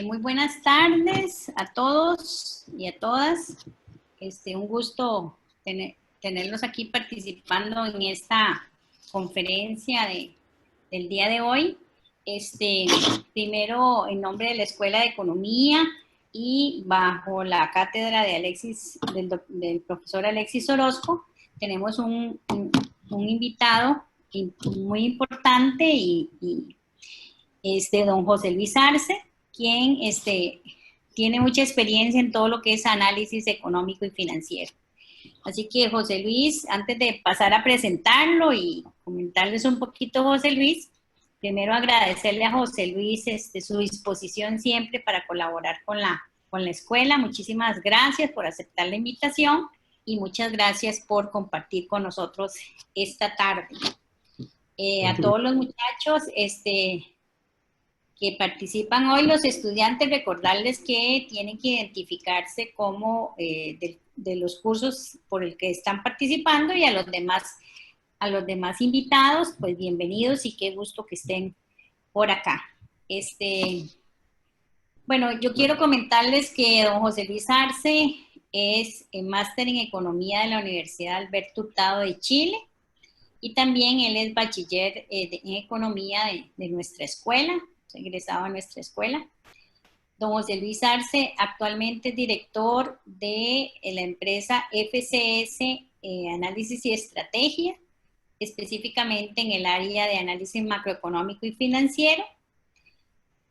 Muy buenas tardes a todos y a todas. Un gusto tenerlos aquí participando en esta conferencia del día de hoy. Primero, en nombre de la Escuela de Economía y bajo la cátedra de del profesor Alexis Orozco, tenemos un invitado muy importante don José Luis Arce, quien tiene mucha experiencia en todo lo que es análisis económico y financiero. Así que José Luis, antes de pasar a presentarlo y comentarles un poquito, José Luis, primero agradecerle a José Luis su disposición siempre para colaborar con la escuela. Muchísimas gracias por aceptar la invitación y muchas gracias por compartir con nosotros esta tarde. A todos los muchachos, que participan hoy, los estudiantes, recordarles que tienen que identificarse como de los cursos por el que están participando, y a los demás invitados, pues bienvenidos y qué gusto que estén por acá. Bueno, yo quiero comentarles que don José Luis Arce es máster en Economía de la Universidad Alberto Hurtado de Chile, y también él es bachiller en Economía de nuestra escuela, egresado a nuestra escuela. Don José Luis Arce actualmente es director de la empresa FCS Análisis y Estrategia, específicamente en el área de análisis macroeconómico y financiero.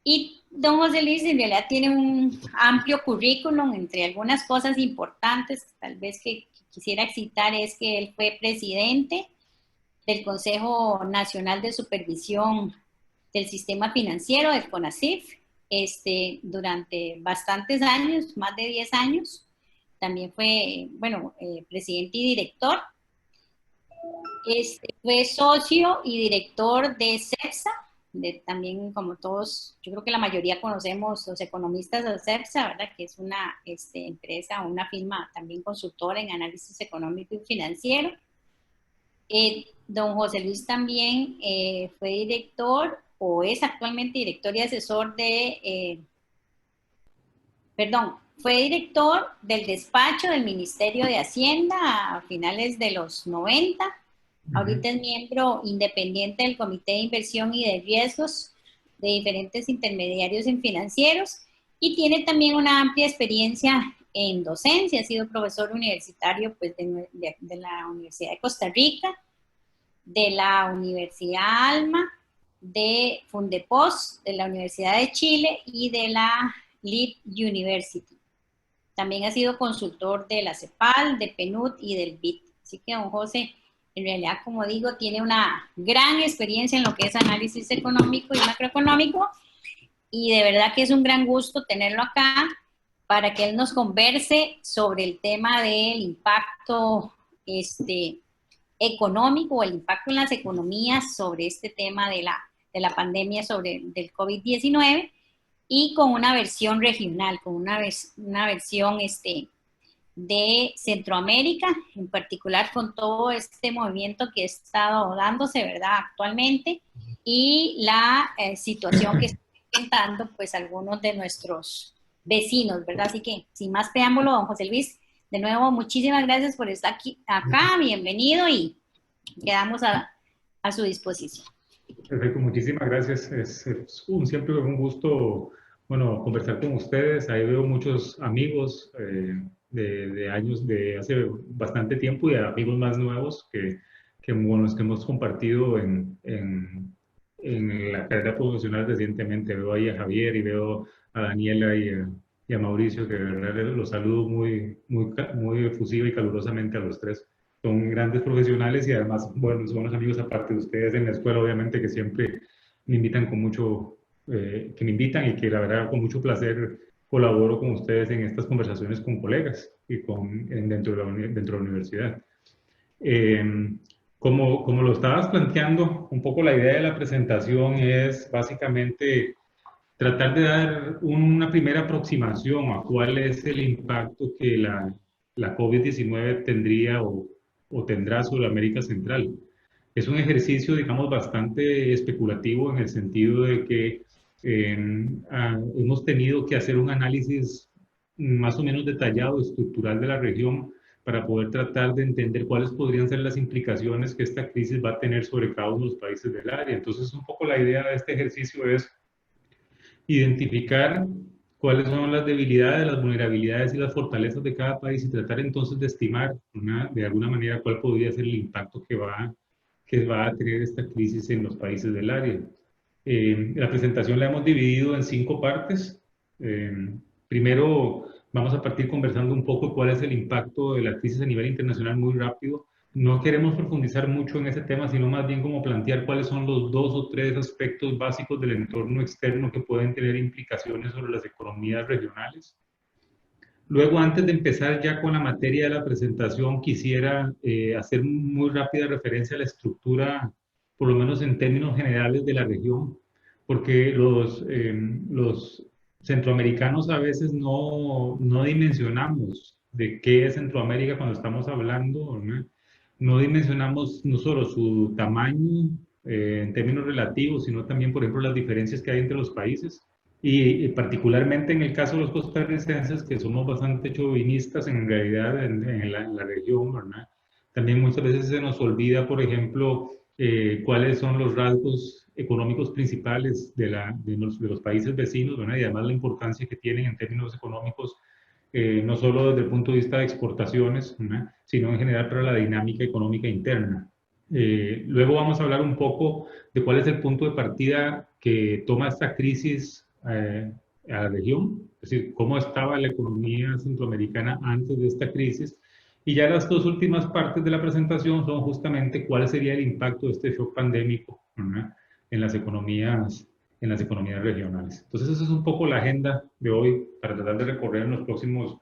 Y don José Luis en realidad tiene un amplio currículum. Entre algunas cosas importantes, tal vez que quisiera citar, es que él fue presidente del Consejo Nacional de Supervisión del Sistema Financiero, del CONACYF, durante bastantes años, más de 10 años. También fue, presidente y director. Fue socio y director de CEPSA, también, como todos, yo creo que la mayoría conocemos los economistas de CEPSA, ¿verdad? Que es una empresa, una firma también consultora en análisis económico y financiero. Don José Luis también fue director, o es actualmente director y asesor fue director del despacho del Ministerio de Hacienda a finales de los 90. Ahorita es miembro independiente del Comité de Inversión y de Riesgos de diferentes intermediarios en financieros, y tiene también una amplia experiencia en docencia. Ha sido profesor universitario, pues, de la Universidad de Costa Rica, de la Universidad Alma, de Fundepos, de la Universidad de Chile y de la Leeds University. También ha sido consultor de la CEPAL, de PNUD y del BIT. Así que don José, en realidad, como digo, tiene una gran experiencia en lo que es análisis económico y macroeconómico, y de verdad que es un gran gusto tenerlo acá para que él nos converse sobre el tema del impacto económico, o el impacto en las economías sobre este tema de la pandemia del COVID-19, y con una versión regional, con una versión de Centroamérica, en particular con todo este movimiento que ha estado dándose, ¿verdad?, actualmente, y la situación que están enfrentando, pues, algunos de nuestros vecinos, ¿verdad? Así que, sin más preámbulo, don José Luis, de nuevo, muchísimas gracias por estar acá, bienvenido, y quedamos a su disposición. Perfecto, muchísimas gracias. Siempre un gusto, conversar con ustedes. Ahí veo muchos amigos de años, de hace bastante tiempo, y amigos más nuevos que hemos compartido en la carrera profesional recientemente. Veo ahí a Javier y veo a Daniela y a Mauricio, que de verdad los saludo muy efusiva y calurosamente a los tres. Son grandes profesionales y además buenos amigos, aparte de ustedes en la escuela, obviamente, que siempre me invitan que me invitan, y que la verdad con mucho placer colaboro con ustedes en estas conversaciones con colegas y dentro de la universidad. Como lo estabas planteando, un poco la idea de la presentación es básicamente tratar de dar una primera aproximación a cuál es el impacto que la COVID-19 tendría o tendrá sobre América Central. Es un ejercicio, digamos, bastante especulativo, en el sentido de que hemos tenido que hacer un análisis más o menos detallado, estructural de la región para poder tratar de entender cuáles podrían ser las implicaciones que esta crisis va a tener sobre cada uno de los países del área. Entonces, un poco la idea de este ejercicio es identificar cuáles son las debilidades, las vulnerabilidades y las fortalezas de cada país y tratar entonces de estimar de alguna manera cuál podría ser el impacto que va a tener esta crisis en los países del área. La presentación la hemos dividido en 5 partes. Primero, vamos a partir conversando un poco cuál es el impacto de la crisis a nivel internacional muy rápido. No queremos profundizar mucho en ese tema, sino más bien como plantear cuáles son los 2 o 3 aspectos básicos del entorno externo que pueden tener implicaciones sobre las economías regionales. Luego, antes de empezar ya con la materia de la presentación, quisiera hacer muy rápida referencia a la estructura, por lo menos en términos generales de la región, porque los centroamericanos a veces no dimensionamos de qué es Centroamérica cuando estamos hablando, ¿no? No dimensionamos no solo su tamaño en términos relativos, sino también, por ejemplo, las diferencias que hay entre los países. Y particularmente en el caso de los costarricenses, que somos bastante chauvinistas en realidad en la región, ¿verdad? También muchas veces se nos olvida, por ejemplo, cuáles son los rasgos económicos principales de los países vecinos, ¿verdad? Y además la importancia que tienen en términos económicos, no solo desde el punto de vista de exportaciones, ¿verdad? Sino en general para la dinámica económica interna. Luego vamos a hablar un poco de cuál es el punto de partida que toma esta crisis a la región, es decir, cómo estaba la economía centroamericana antes de esta crisis. Y ya las 2 últimas partes de la presentación son justamente cuál sería el impacto de este shock pandémico, ¿verdad? en en las economías regionales. Entonces, esa es un poco la agenda de hoy para tratar de recorrer en los próximos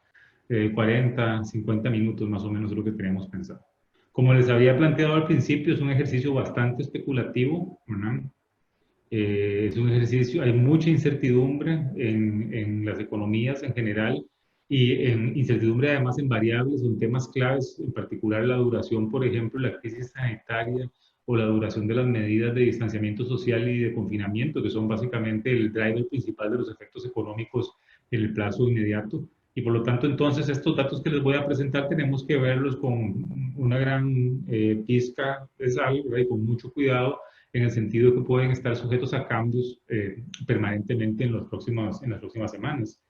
40, 50 minutos más o menos de lo que teníamos pensado. Como les había planteado al principio, es un ejercicio bastante especulativo, ¿verdad? Es un ejercicio, hay mucha incertidumbre en las economías en general y en incertidumbre además en variables o en temas claves, en particular la duración, por ejemplo, de la crisis sanitaria o la duración de las medidas de distanciamiento social y de confinamiento, que son básicamente el driver principal de los efectos económicos en el plazo inmediato. Y por lo tanto, entonces, estos datos que les voy a presentar tenemos que verlos con una gran pizca de sal, ¿verdad? Y con mucho cuidado, en el sentido de que pueden estar sujetos a cambios permanentemente en las próximas semanas.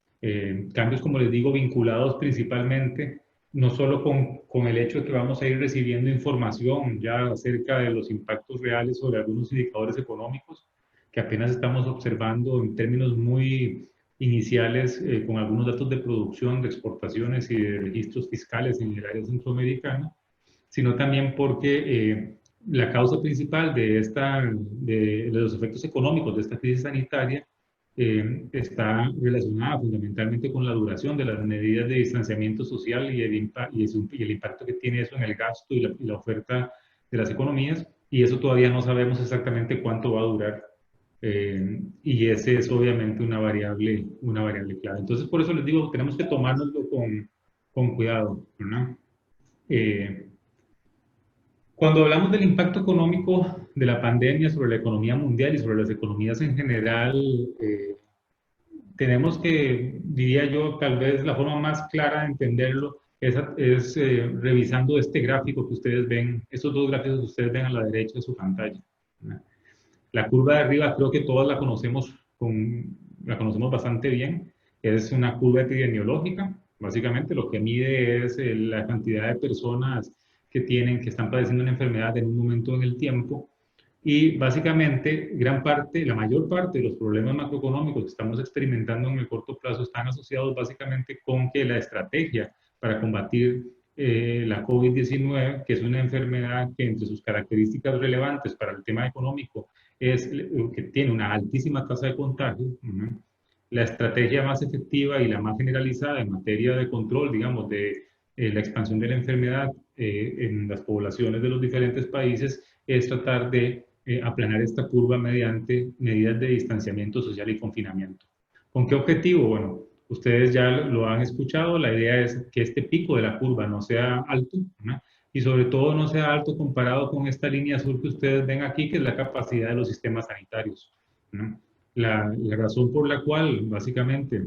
Cambios, como les digo, vinculados principalmente no solo con el hecho de que vamos a ir recibiendo información ya acerca de los impactos reales sobre algunos indicadores económicos que apenas estamos observando en términos muy iniciales con algunos datos de producción, de exportaciones y de registros fiscales en el área centroamericana, sino también porque la causa principal de los efectos económicos de esta crisis sanitaria está relacionada fundamentalmente con la duración de las medidas de distanciamiento social y el impacto que tiene eso en el gasto y la oferta de las economías, y eso todavía no sabemos exactamente cuánto va a durar. Y ese es obviamente una variable clave. Entonces, por eso les digo, tenemos que tomárnoslo con cuidado, ¿verdad? Cuando hablamos del impacto económico de la pandemia sobre la economía mundial y sobre las economías en general, tenemos que, diría yo, tal vez la forma más clara de entenderlo es revisando este gráfico que ustedes ven, estos 2 gráficos que ustedes ven a la derecha de su pantalla. La curva de arriba creo que todas la conocemos bastante bien. Es una curva epidemiológica. Básicamente lo que mide es la cantidad de personas que están padeciendo una enfermedad en un momento en el tiempo. Y básicamente la mayor parte de los problemas macroeconómicos que estamos experimentando en el corto plazo están asociados básicamente con que la estrategia para combatir la COVID-19, que es una enfermedad que entre sus características relevantes para el tema económico es que tiene una altísima tasa de contagio, la estrategia más efectiva y la más generalizada en materia de control, digamos, de la expansión de la enfermedad en las poblaciones de los diferentes países es tratar de aplanar esta curva mediante medidas de distanciamiento social y confinamiento. ¿Con qué objetivo? Bueno, ustedes ya lo han escuchado, la idea es que este pico de la curva no sea alto, ¿no? Y sobre todo no sea alto comparado con esta línea azul que ustedes ven aquí, que es la capacidad de los sistemas sanitarios, ¿no? La razón por la cual básicamente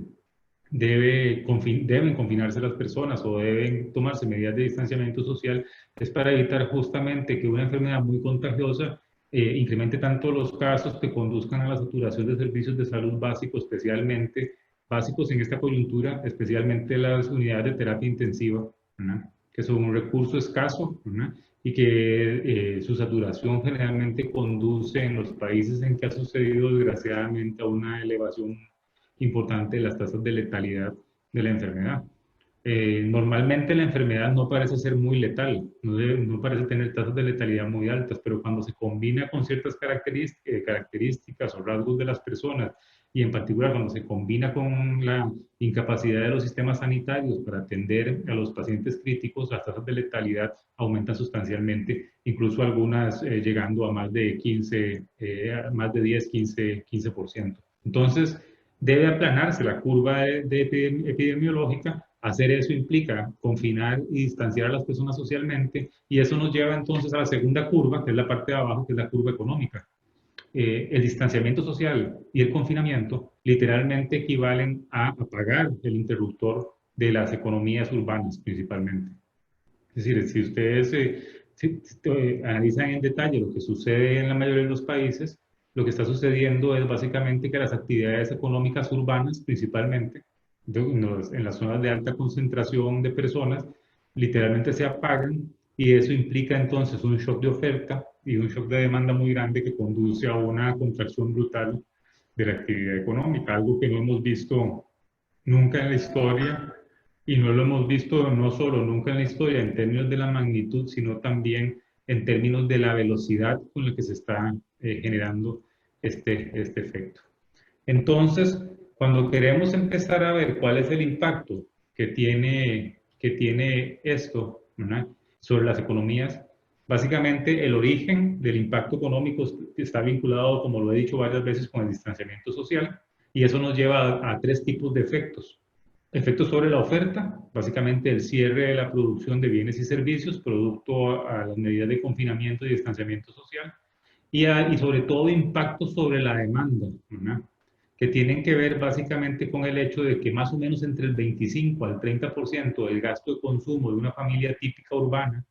deben confinarse las personas o deben tomarse medidas de distanciamiento social es para evitar justamente que una enfermedad muy contagiosa incremente tanto los casos que conduzcan a la saturación de servicios de salud básicos, especialmente básicos en esta coyuntura, especialmente las unidades de terapia intensiva, ¿verdad? Que son un recurso escaso, ¿verdad? Y que su saturación generalmente conduce en los países en que ha sucedido desgraciadamente a una elevación importante de las tasas de letalidad de la enfermedad. Normalmente la enfermedad no parece ser muy letal, no parece tener tasas de letalidad muy altas, pero cuando se combina con ciertas características o rasgos de las personas, y en particular cuando se combina con la incapacidad de los sistemas sanitarios para atender a los pacientes críticos, las tasas de letalidad aumentan sustancialmente, incluso algunas llegando a más de 15, más de 10, 15%. Entonces, debe aplanarse la curva epidemiológica. Hacer eso implica confinar y distanciar a las personas socialmente, y eso nos lleva entonces a la segunda curva, que es la parte de abajo, que es la curva económica. El distanciamiento social y el confinamiento literalmente equivalen a apagar el interruptor de las economías urbanas principalmente. Es decir, si ustedes analizan en detalle lo que sucede en la mayoría de los países, lo que está sucediendo es básicamente que las actividades económicas urbanas, principalmente en las zonas de alta concentración de personas, literalmente se apagan, y eso implica entonces un shock de oferta y un shock de demanda muy grande que conduce a una contracción brutal de la actividad económica, algo que no hemos visto nunca en la historia, y no lo hemos visto no solo nunca en la historia en términos de la magnitud, sino también en términos de la velocidad con la que se está generando este efecto. Entonces, cuando queremos empezar a ver cuál es el impacto que tiene esto, ¿verdad?, sobre las economías, básicamente el origen del impacto económico está vinculado, como lo he dicho varias veces, con el distanciamiento social, y eso nos lleva a tres tipos de efectos. Efectos sobre la oferta, básicamente el cierre de la producción de bienes y servicios producto a las medidas de confinamiento y distanciamiento social, y sobre todo impactos sobre la demanda, ¿verdad?, que tienen que ver básicamente con el hecho de que más o menos entre el 25 al 30% del gasto de consumo de una familia típica urbana,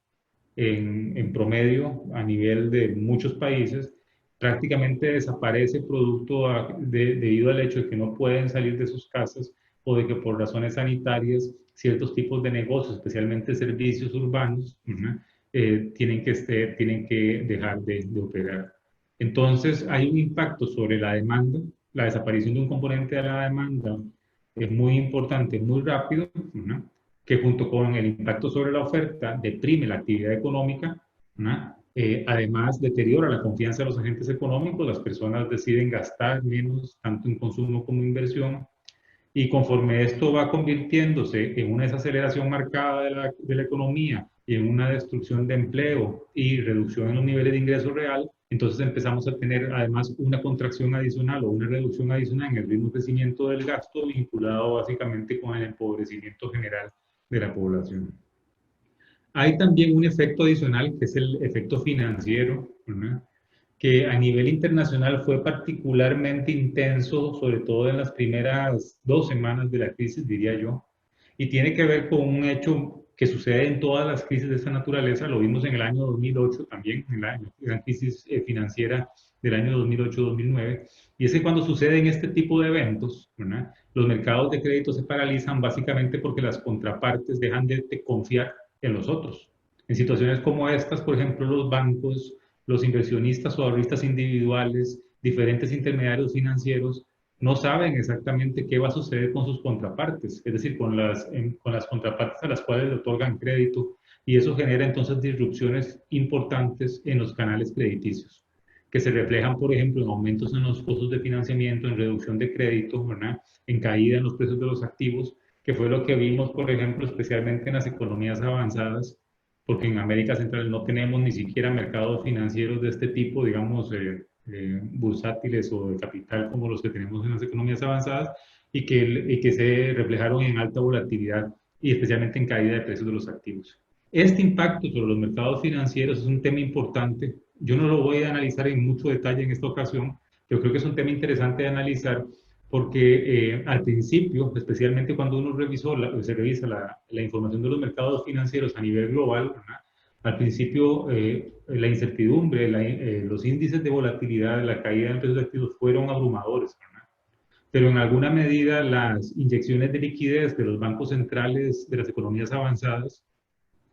en promedio a nivel de muchos países, prácticamente desaparece debido al hecho de que no pueden salir de sus casas, o de que por razones sanitarias ciertos tipos de negocios, especialmente servicios urbanos, tienen que dejar de operar. Entonces hay un impacto sobre la demanda. La desaparición de un componente de la demanda es muy importante, muy rápido, ¿no?, que junto con el impacto sobre la oferta deprime la actividad económica, ¿no? Además deteriora la confianza de los agentes económicos, las personas deciden gastar menos tanto en consumo como en inversión, y conforme esto va convirtiéndose en una desaceleración marcada de la economía y en una destrucción de empleo y reducción en los niveles de ingreso real, entonces empezamos a tener además una contracción adicional o una reducción adicional en el ritmo de crecimiento del gasto, vinculado básicamente con el empobrecimiento general de la población. Hay también un efecto adicional que es el efecto financiero, ¿verdad?, que a nivel internacional fue particularmente intenso, sobre todo en las primeras 2 semanas de la crisis, diría yo, y tiene que ver con un hecho que sucede en todas las crisis de esta naturaleza. Lo vimos en el año 2008 también, en la gran crisis financiera del año 2008-2009, y es que cuando suceden este tipo de eventos, ¿verdad?, los mercados de crédito se paralizan básicamente porque las contrapartes dejan de confiar en los otros. En situaciones como estas, por ejemplo, los bancos, los inversionistas o ahorristas individuales, diferentes intermediarios financieros, no saben exactamente qué va a suceder con sus contrapartes, es decir, con las contrapartes a las cuales le otorgan crédito, y eso genera entonces disrupciones importantes en los canales crediticios, que se reflejan, por ejemplo, en aumentos en los costos de financiamiento, en reducción de crédito, ¿verdad?, en caída en los precios de los activos, que fue lo que vimos, por ejemplo, especialmente en las economías avanzadas, porque en América Central no tenemos ni siquiera mercados financieros de este tipo, digamos, bursátiles o de capital como los que tenemos en las economías avanzadas, y que se reflejaron en alta volatilidad y especialmente en caída de precios de los activos. Este impacto sobre los mercados financieros es un tema importante. Yo no lo voy a analizar en mucho detalle en esta ocasión, Yo creo que es un tema interesante de analizar porque al principio, especialmente cuando uno se revisa la información de los mercados financieros a nivel global, ¿verdad? Al principio la incertidumbre, los índices de volatilidad, la caída de precios de activos fueron abrumadores, ¿verdad? Pero en alguna medida las inyecciones de liquidez de los bancos centrales de las economías avanzadas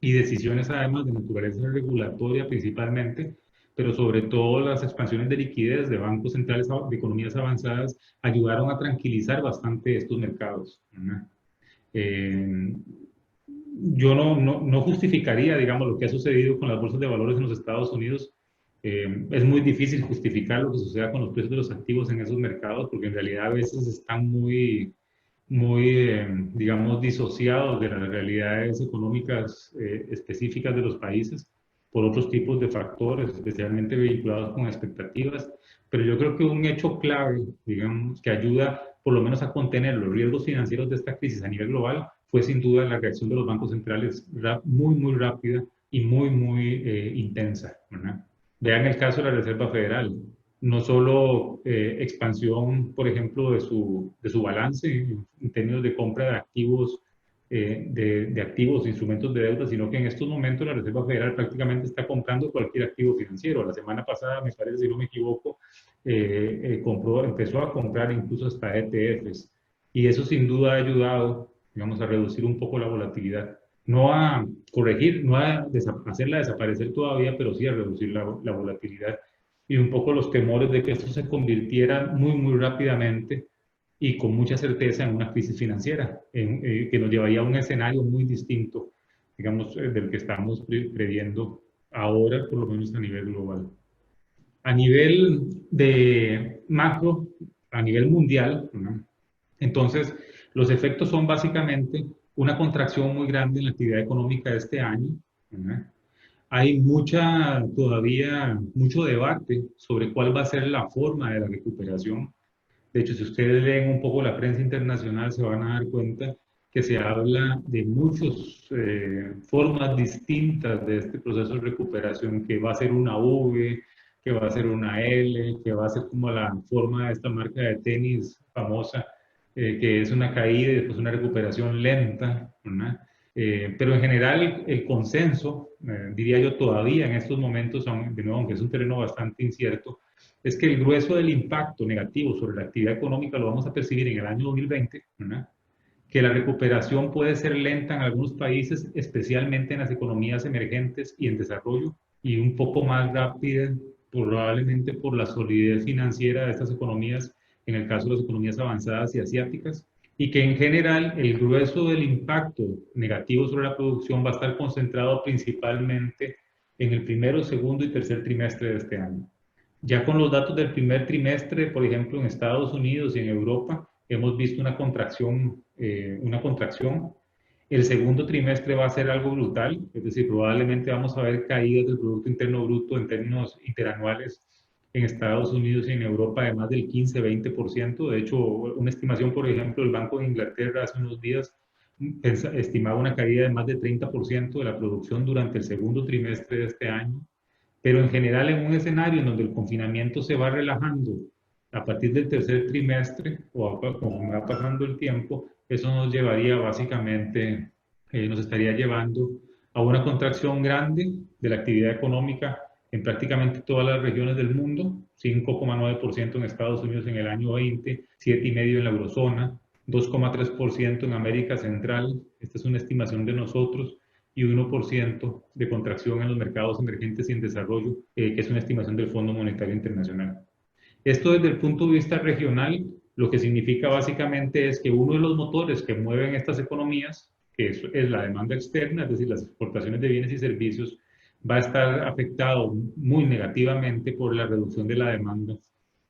y decisiones además de naturaleza regulatoria principalmente, pero sobre todo las expansiones de liquidez de bancos centrales de economías avanzadas ayudaron a tranquilizar bastante estos mercados, ¿verdad? Eh, yo no justificaría, digamos, lo que ha sucedido con las bolsas de valores en los Estados Unidos. Es muy difícil justificar lo que suceda con los precios de los activos en esos mercados, porque en realidad a veces están muy digamos, disociados de las realidades económicas específicas de los países por otros tipos de factores, especialmente vinculados con expectativas. Pero yo creo que un hecho clave, digamos, que ayuda por lo menos a contener los riesgos financieros de esta crisis a nivel global, fue sin duda la reacción de los bancos centrales muy rápida y muy intensa, ¿verdad? Vean el caso de la Reserva Federal, no solo expansión, por ejemplo, de su balance en términos de compra de activos, de activos, instrumentos de deuda, sino que en estos momentos la Reserva Federal prácticamente está comprando cualquier activo financiero. La semana pasada, me parece, si no me equivoco, empezó a comprar incluso hasta ETFs. Y eso sin duda ha ayudado, digamos, a reducir un poco la volatilidad. No a corregir, no a hacerla desaparecer todavía, pero sí a reducir la volatilidad y un poco los temores de que esto se convirtiera muy rápidamente y con mucha certeza en una crisis financiera, que nos llevaría a un escenario muy distinto, digamos, del que estamos previendo ahora, por lo menos a nivel global. A nivel de macro, a nivel mundial, ¿no? Entonces, los efectos son básicamente una contracción muy grande en la actividad económica de este año, ¿no? Hay todavía mucho debate sobre cuál va a ser la forma de la recuperación. De hecho, si ustedes leen un poco la prensa internacional, se van a dar cuenta que se habla de muchas formas distintas de este proceso de recuperación, que va a ser una V, que va a ser una L, que va a ser como la forma de esta marca de tenis famosa, que es una caída y después una recuperación lenta, ¿verdad? Pero en general el consenso, diría yo todavía en estos momentos, de nuevo, aunque es un terreno bastante incierto, es que el grueso del impacto negativo sobre la actividad económica lo vamos a percibir en el año 2020, ¿verdad? Que la recuperación puede ser lenta en algunos países, especialmente en las economías emergentes y en desarrollo, y un poco más rápida probablemente por la solidez financiera de estas economías, en el caso de las economías avanzadas y asiáticas, y que en general el grueso del impacto negativo sobre la producción va a estar concentrado principalmente en el primero, segundo y tercer trimestre de este año. Ya con los datos del primer trimestre, por ejemplo, en Estados Unidos y en Europa, hemos visto una contracción. El segundo trimestre va a ser algo brutal, es decir, probablemente vamos a ver caídas del Producto Interno Bruto en términos interanuales en Estados Unidos y en Europa de más del 15-20%. De hecho, una estimación, por ejemplo, el Banco de Inglaterra hace unos días estimaba una caída de más de 30% de la producción durante el segundo trimestre de este año. Pero en general, en un escenario en donde el confinamiento se va relajando a partir del tercer trimestre o como va pasando el tiempo, eso nos llevaría básicamente, nos estaría llevando a una contracción grande de la actividad económica en prácticamente todas las regiones del mundo, 5,9% en Estados Unidos en el año 20, 7,5% en la eurozona, 2,3% en América Central, esta es una estimación de nosotros, y 1% de contracción en los mercados emergentes y en desarrollo, que es una estimación del Fondo Monetario Internacional. Esto desde el punto de vista regional, lo que significa básicamente es que uno de los motores que mueven estas economías, que es la demanda externa, es decir, las exportaciones de bienes y servicios, va a estar afectado muy negativamente por la reducción de la demanda,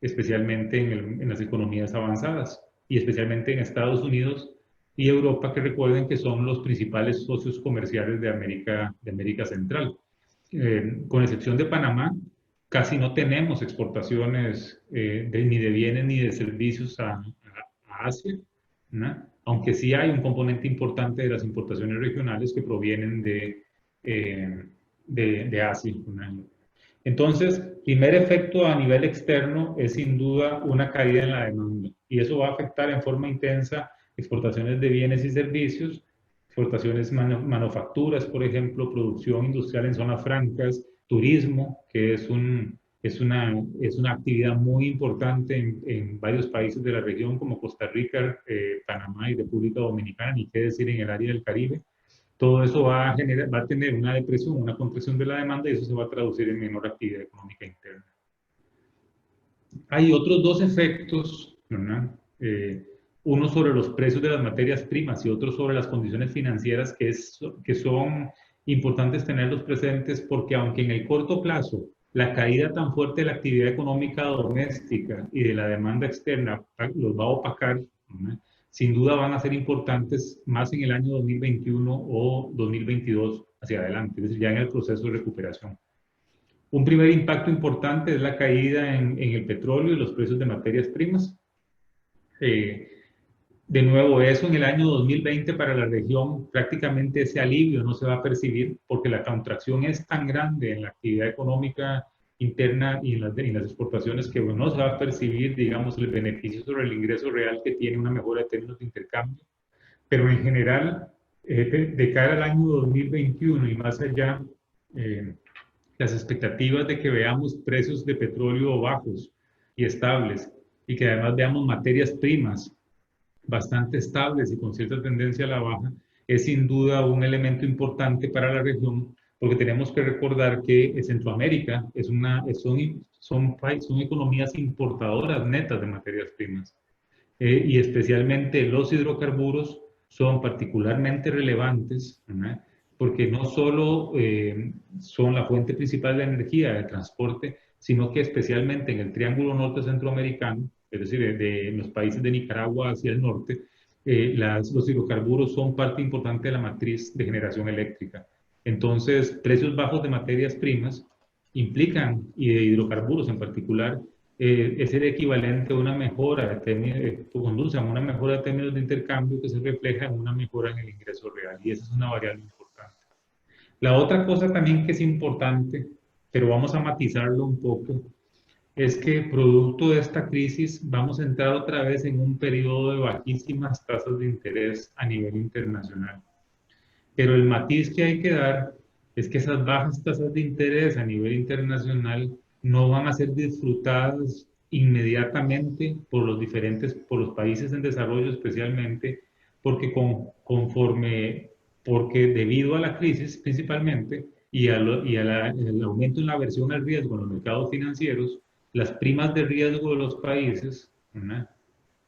especialmente en las economías avanzadas y especialmente en Estados Unidos y Europa, que recuerden que son los principales socios comerciales de América Central. Con excepción de Panamá, casi no tenemos exportaciones ni de bienes ni de servicios a Asia, ¿no? Aunque sí hay un componente importante de las importaciones regionales que provienen de Asia, ¿no? Entonces, Primer efecto a nivel externo es sin duda una caída en la demanda y eso va a afectar en forma intensa exportaciones de bienes y servicios, exportaciones manufacturas, por ejemplo, producción industrial en zonas francas, turismo, que es una actividad muy importante en varios países de la región como Costa Rica, Panamá y República Dominicana, ni qué decir en el área del Caribe. Todo eso va a tener una depresión, una contracción de la demanda y eso se va a traducir en menor actividad económica interna. Hay otros dos efectos, ¿verdad? Uno sobre los precios de las materias primas y otro sobre las condiciones financieras que son importantes tenerlos presentes porque aunque en el corto plazo la caída tan fuerte de la actividad económica doméstica y de la demanda externa los va a opacar, ¿verdad? Sin duda van a ser importantes más en el año 2021 o 2022 hacia adelante, es decir, ya en el proceso de recuperación. Un primer impacto importante es la caída en el petróleo y los precios de materias primas. De nuevo, eso en el año 2020 para la región prácticamente ese alivio no se va a percibir porque la contracción es tan grande en la actividad económica interna y en las exportaciones que no se va a percibir, digamos, el beneficio sobre el ingreso real que tiene una mejora de términos de intercambio. Pero en general, de cara al año 2021 y más allá, las expectativas de que veamos precios de petróleo bajos y estables y que además veamos materias primas bastante estables y con cierta tendencia a la baja, es sin duda un elemento importante para la región, porque tenemos que recordar que Centroamérica son economías importadoras netas de materias primas, y especialmente los hidrocarburos son particularmente relevantes, ¿verdad? Porque no solo son la fuente principal de energía, de transporte, sino que especialmente en el Triángulo Norte Centroamericano, es decir, de los países de Nicaragua hacia el norte, los hidrocarburos son parte importante de la matriz de generación eléctrica. Entonces, precios bajos de materias primas implican, y de hidrocarburos en particular, es el equivalente a una mejora de términos, conduce a una mejora de términos de intercambio que se refleja en una mejora en el ingreso real, y esa es una variable importante. La otra cosa también que es importante, pero vamos a matizarlo un poco, es que producto de esta crisis vamos a entrar otra vez en un periodo de bajísimas tasas de interés a nivel internacional. Pero el matiz que hay que dar es que esas bajas tasas de interés a nivel internacional no van a ser disfrutadas inmediatamente por por los países en desarrollo especialmente, porque porque debido a la crisis principalmente al aumento en la aversión al riesgo en los mercados financieros, las primas de riesgo de los países, ¿verdad?,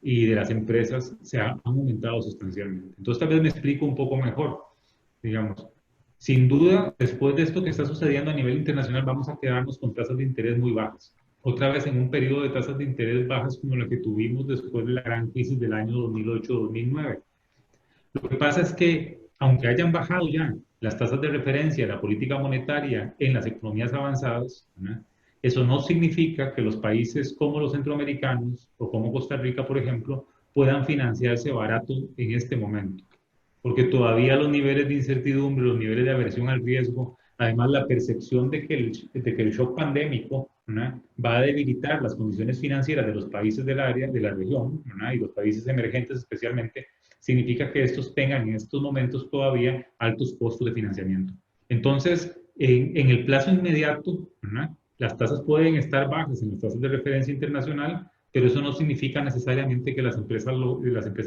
y de las empresas se han aumentado sustancialmente. Entonces tal vez me explico un poco mejor. Digamos, sin duda, después de esto que está sucediendo a nivel internacional, vamos a quedarnos con tasas de interés muy bajas. Otra vez en un periodo de tasas de interés bajas como la que tuvimos después de la gran crisis del año 2008-2009. Lo que pasa es que, aunque hayan bajado ya las tasas de referencia de la política monetaria en las economías avanzadas, ¿verdad?, eso no significa que los países como los centroamericanos o como Costa Rica, por ejemplo, puedan financiarse barato en este momento, porque todavía los niveles de incertidumbre, los niveles de aversión al riesgo, además la percepción de que el shock pandémico, ¿verdad?, va a debilitar las condiciones financieras de los países del área, de la región, ¿verdad?, y los países emergentes especialmente, significa que estos tengan en estos momentos todavía altos costos de financiamiento. Entonces, en el plazo inmediato, ¿verdad?, las tasas pueden estar bajas en las tasas de referencia internacional, pero eso no significa necesariamente que las empresas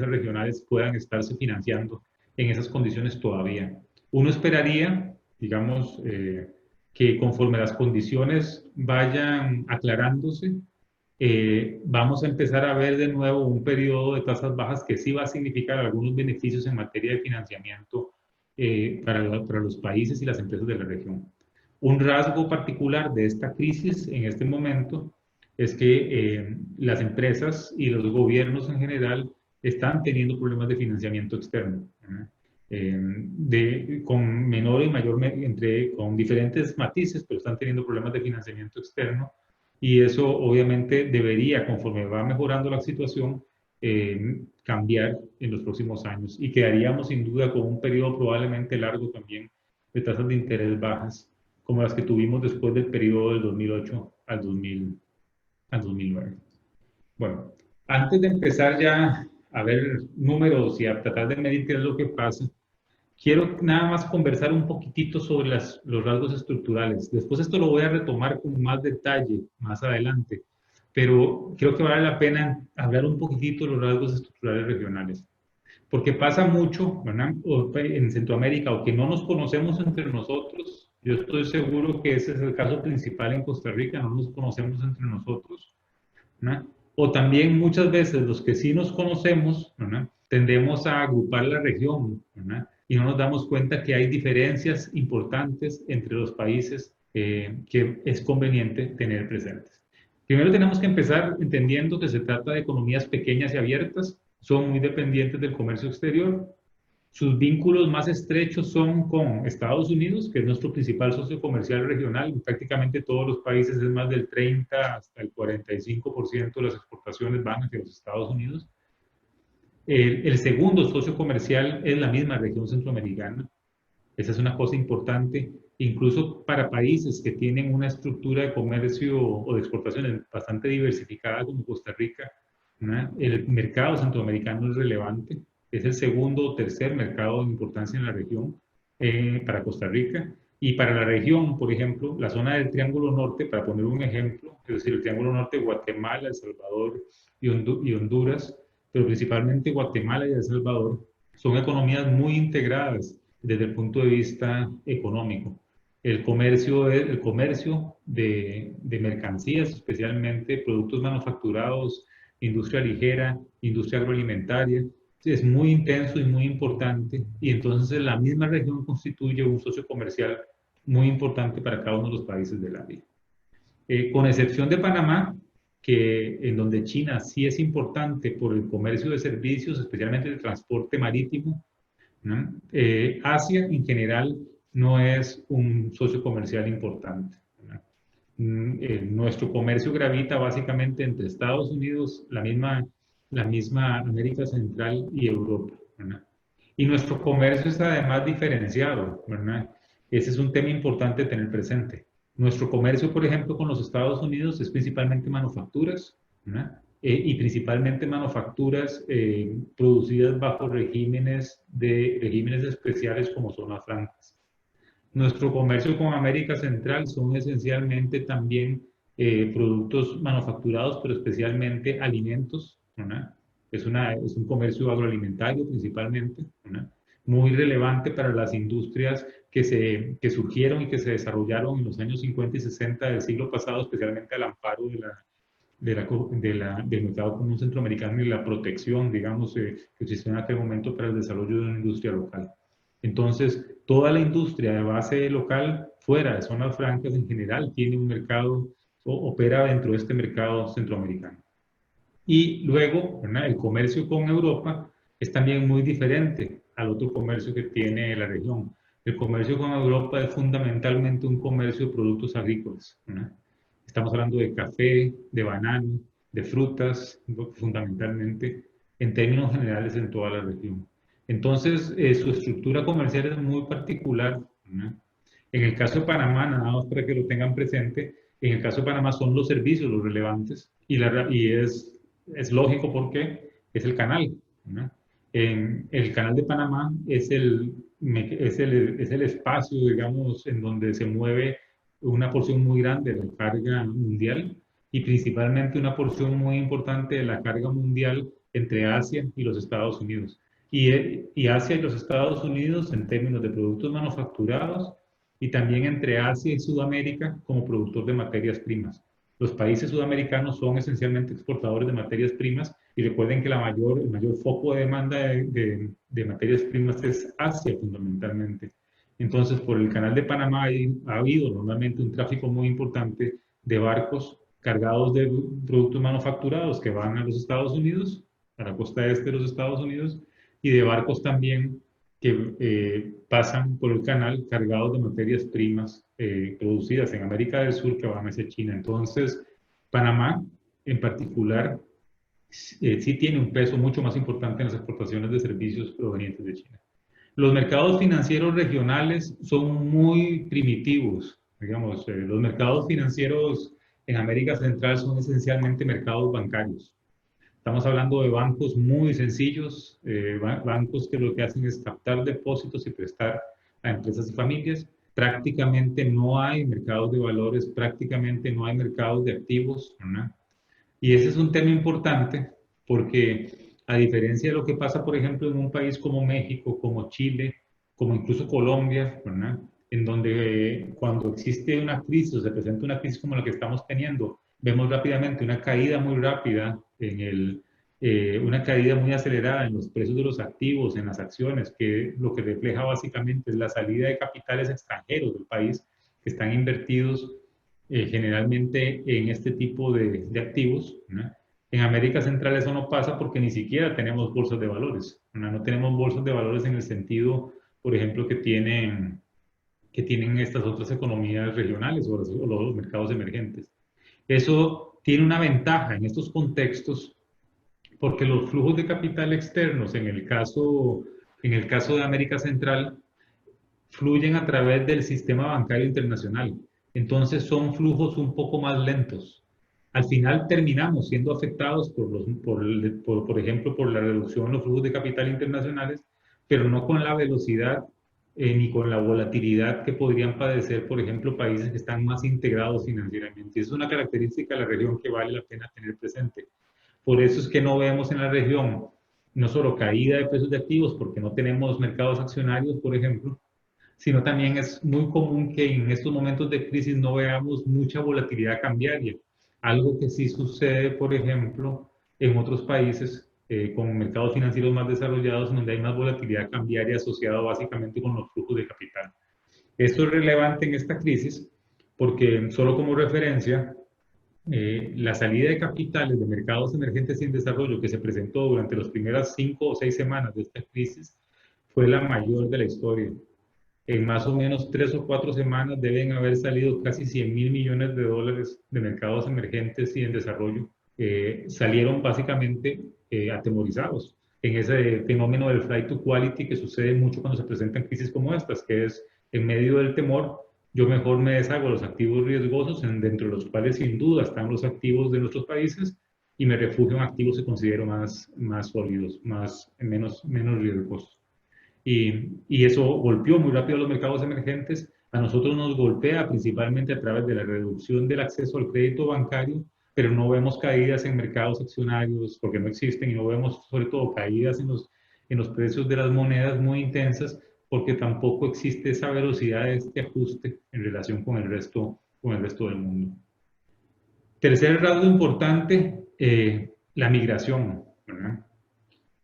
regionales puedan estarse financiando en esas condiciones todavía. Uno esperaría, digamos, que conforme las condiciones vayan aclarándose, vamos a empezar a ver de nuevo un periodo de tasas bajas que sí va a significar algunos beneficios en materia de financiamiento para los países y las empresas de la región. Un rasgo particular de esta crisis en este momento es que las empresas y los gobiernos en general están teniendo problemas de financiamiento externo, con menor y mayor, con diferentes matices, pero están teniendo problemas de financiamiento externo y eso obviamente debería, conforme va mejorando la situación, cambiar en los próximos años y quedaríamos sin duda con un periodo probablemente largo también de tasas de interés bajas como las que tuvimos después del periodo del al 2009. Bueno, antes de empezar ya a ver números y a tratar de medir qué es lo que pasa, quiero nada más conversar un poquitito sobre los rasgos estructurales. Después esto lo voy a retomar con más detalle más adelante, pero creo que vale la pena hablar un poquitito de los rasgos estructurales regionales. Porque pasa mucho, ¿verdad? En Centroamérica, o que no nos conocemos entre nosotros. Yo estoy seguro que ese es el caso principal en Costa Rica, no nos conocemos entre nosotros, ¿verdad? O también muchas veces los que sí nos conocemos, ¿verdad? Tendemos a agrupar la región, ¿verdad? Y no nos damos cuenta que hay diferencias importantes entre los países que es conveniente tener presentes. Primero tenemos que empezar entendiendo que se trata de economías pequeñas y abiertas, son muy dependientes del comercio exterior. Sus vínculos más estrechos son con Estados Unidos, que es nuestro principal socio comercial regional. En prácticamente todos los países es más del 30 hasta el 45% de las exportaciones van hacia los Estados Unidos. El segundo socio comercial es la misma región centroamericana. Esa es una cosa importante, incluso para países que tienen una estructura de comercio o de exportaciones bastante diversificada como Costa Rica, ¿no? El mercado centroamericano es relevante, es el segundo o tercer mercado de importancia en la región para Costa Rica. Y para la región, por ejemplo, la zona del Triángulo Norte, para poner un ejemplo, es decir, el Triángulo Norte, Guatemala, El Salvador y Honduras, pero principalmente Guatemala y El Salvador, son economías muy integradas desde el punto de vista económico. El comercio de mercancías, especialmente productos manufacturados, industria ligera, industria agroalimentaria, es muy intenso y muy importante, y entonces la misma región constituye un socio comercial muy importante para cada uno de los países del área. Con excepción de Panamá, que en donde China sí es importante por el comercio de servicios, especialmente el transporte marítimo, ¿no? Asia en general no es un socio comercial importante. Nuestro comercio gravita básicamente entre Estados Unidos, la misma América Central y Europa, ¿verdad? Y nuestro comercio es además diferenciado, ¿verdad? Ese es un tema importante tener presente. Nuestro comercio, por ejemplo, con los Estados Unidos es principalmente manufacturas, ¿verdad? Y principalmente manufacturas producidas bajo regímenes especiales como zonas francas. Nuestro comercio con América Central son esencialmente también productos manufacturados, pero especialmente alimentos, ¿verdad? Es un comercio agroalimentario principalmente, ¿verdad? Muy relevante para las industrias que surgieron y que se desarrollaron en los años 50 y 60 del siglo pasado, especialmente al amparo del mercado común centroamericano y la protección, digamos, que existió en aquel momento para el desarrollo de una industria local. Entonces, toda la industria de base local, fuera de zonas francas en general, tiene un mercado o opera dentro de este mercado centroamericano. Y luego, ¿verdad? El comercio con Europa es también muy diferente al otro comercio que tiene la región. El comercio con Europa es fundamentalmente un comercio de productos agrícolas, ¿verdad? Estamos hablando de café, de banano, de frutas, fundamentalmente, en términos generales en toda la región. Entonces, su estructura comercial es muy particular, ¿verdad? En el caso de Panamá, nada más para que lo tengan presente, en el caso de Panamá son los servicios los relevantes y es lógico porque es el canal, ¿no? El canal de Panamá es el espacio, digamos, en donde se mueve una porción muy grande de la carga mundial y principalmente una porción muy importante de la carga mundial entre Asia y los Estados Unidos. Y Asia y los Estados Unidos en términos de productos manufacturados y también entre Asia y Sudamérica como productor de materias primas. Los países sudamericanos son esencialmente exportadores de materias primas y recuerden que el mayor foco de demanda de materias primas es Asia fundamentalmente. Entonces, por el canal de Panamá ha habido normalmente un tráfico muy importante de barcos cargados de productos manufacturados que van a los Estados Unidos, a la costa este de los Estados Unidos, y de barcos también que pasan por el canal cargados de materias primas producidas en América del Sur que van hacia China. Entonces, Panamá en particular sí tiene un peso mucho más importante en las exportaciones de servicios provenientes de China. Los mercados financieros regionales son muy primitivos, digamos, los mercados financieros en América Central son esencialmente mercados bancarios. Estamos hablando de bancos muy sencillos, bancos que lo que hacen es captar depósitos y prestar a empresas y familias. Prácticamente no hay mercados de valores, prácticamente no hay mercados de activos, ¿verdad? Y ese es un tema importante porque a diferencia de lo que pasa, por ejemplo, en un país como México, como Chile, como incluso Colombia, ¿verdad? En donde cuando existe una crisis o se presenta una crisis como la que estamos teniendo, vemos rápidamente una caída muy rápida una caída muy acelerada en los precios de los activos, en las acciones, que lo que refleja básicamente es la salida de capitales extranjeros del país que están invertidos generalmente en este tipo de activos, ¿no? En América Central eso no pasa porque ni siquiera tenemos bolsas de valores, ¿no? No tenemos bolsas de valores en el sentido, por ejemplo, que tienen estas otras economías regionales o los mercados emergentes. Eso tiene una ventaja en estos contextos porque los flujos de capital externos, en el caso de América Central, fluyen a través del sistema bancario internacional. Entonces son flujos un poco más lentos. Al final terminamos siendo afectados por ejemplo, por la reducción de los flujos de capital internacionales, pero no con la velocidad ni con la volatilidad que podrían padecer, por ejemplo, países que están más integrados financieramente. Y es una característica de la región que vale la pena tener presente. Por eso es que no vemos en la región no solo caída de precios de activos, porque no tenemos mercados accionarios, por ejemplo, sino también es muy común que en estos momentos de crisis no veamos mucha volatilidad cambiaria. Algo que sí sucede, por ejemplo, en otros países con mercados financieros más desarrollados, donde hay más volatilidad cambiaria asociada básicamente con los flujos de capital. Esto es relevante en esta crisis porque, solo como referencia, la salida de capitales de mercados emergentes y en desarrollo que se presentó durante las primeras 5 o 6 semanas de esta crisis fue la mayor de la historia. En más o menos 3 o 4 semanas deben haber salido casi 100.000 millones de dólares de mercados emergentes y en desarrollo. Salieron básicamente atemorizados en ese fenómeno del flight to quality que sucede mucho cuando se presentan crisis como estas, que es en medio del temor, yo mejor me deshago de los activos riesgosos, dentro de los cuales sin duda están los activos de nuestros países, y me refugio en activos que considero más sólidos, menos riesgosos. Y eso golpeó muy rápido a los mercados emergentes. A nosotros nos golpea principalmente a través de la reducción del acceso al crédito bancario, pero no vemos caídas en mercados accionarios porque no existen, y no vemos sobre todo caídas en los precios de las monedas muy intensas porque tampoco existe esa velocidad de este ajuste en relación con el resto del mundo. Tercer rasgo importante, la migración, ¿verdad?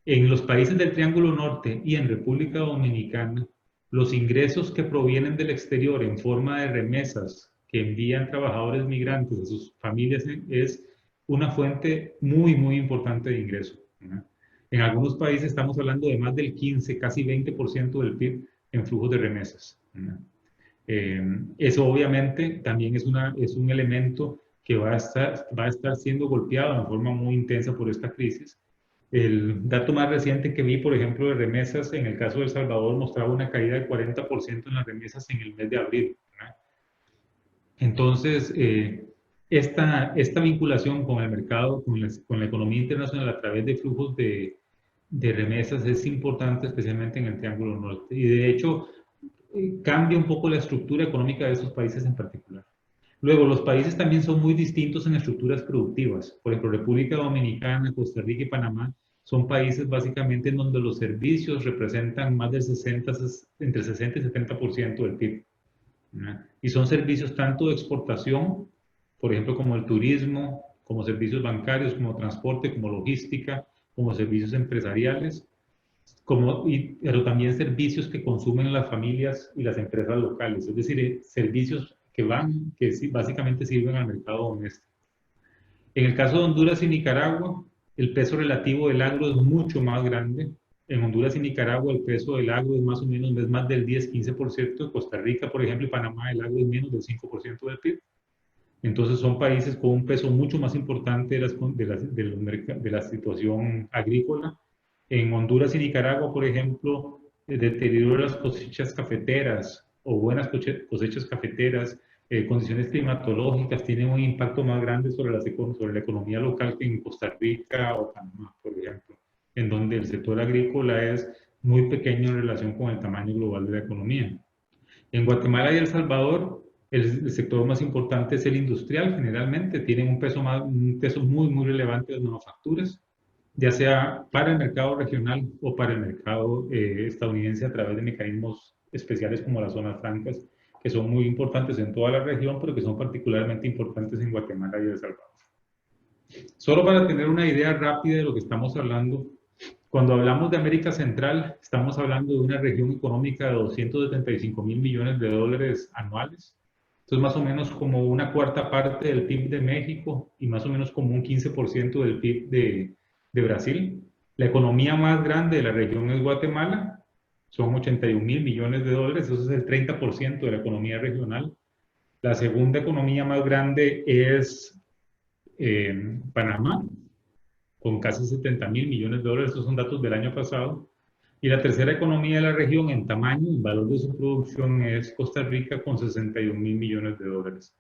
En los países del Triángulo Norte y en República Dominicana, los ingresos que provienen del exterior en forma de remesas que envían trabajadores migrantes a sus familias es una fuente muy, muy importante de ingreso, ¿verdad? En algunos países estamos hablando de más del 15, casi 20% del PIB en flujos de remesas, ¿verdad? Eso obviamente también es un elemento que va a estar siendo golpeado en forma muy intensa por esta crisis. El dato más reciente que vi, por ejemplo, de remesas en el caso de El Salvador mostraba una caída del 40% en las remesas en el mes de abril, ¿verdad? Entonces, esta vinculación con el mercado, con la economía internacional a través de flujos de remesas es importante, especialmente en el Triángulo Norte. Y de hecho, cambia un poco la estructura económica de esos países en particular. Luego, los países también son muy distintos en estructuras productivas. Por ejemplo, República Dominicana, Costa Rica y Panamá son países básicamente en donde los servicios representan más del entre 60 y 70% del PIB, ¿verdad? Y son servicios tanto de exportación, por ejemplo, como el turismo, como servicios bancarios, como transporte, como logística, como servicios empresariales, pero también servicios que consumen las familias y las empresas locales, es decir, servicios que básicamente sirven al mercado doméstico. En el caso de Honduras y Nicaragua, el peso relativo del agro es mucho más grande. En Honduras y Nicaragua el peso del agro es más o menos más del 10-15%. En Costa Rica, por ejemplo, y Panamá el agro es menos del 5% del PIB. Entonces son países con un peso mucho más importante de la situación agrícola. En Honduras y Nicaragua, por ejemplo, el deterioro de las cosechas cafeteras o buenas cosechas cafeteras condiciones climatológicas, tienen un impacto más grande sobre sobre la economía local que en Costa Rica o Panamá, por ejemplo, en donde el sector agrícola es muy pequeño en relación con el tamaño global de la economía. En Guatemala y El Salvador, el sector más importante es el industrial, generalmente tienen un peso muy relevante de las manufacturas, ya sea para el mercado regional o para el mercado estadounidense a través de mecanismos especiales como las zonas francas, que son muy importantes en toda la región, pero que son particularmente importantes en Guatemala y El Salvador. Solo para tener una idea rápida de lo que estamos hablando, cuando hablamos de América Central, estamos hablando de una región económica de 275.000 millones de dólares anuales. Esto es más o menos como una cuarta parte del PIB de México y más o menos como un 15% del PIB de Brasil. La economía más grande de la región es Guatemala, son 81.000 millones de dólares, eso es el 30% de la economía regional. La segunda economía más grande es Panamá, con casi 70.000 millones de dólares, estos son datos del año pasado. Y la tercera economía de la región en tamaño, en valor de su producción, es Costa Rica con 61.000 millones de dólares.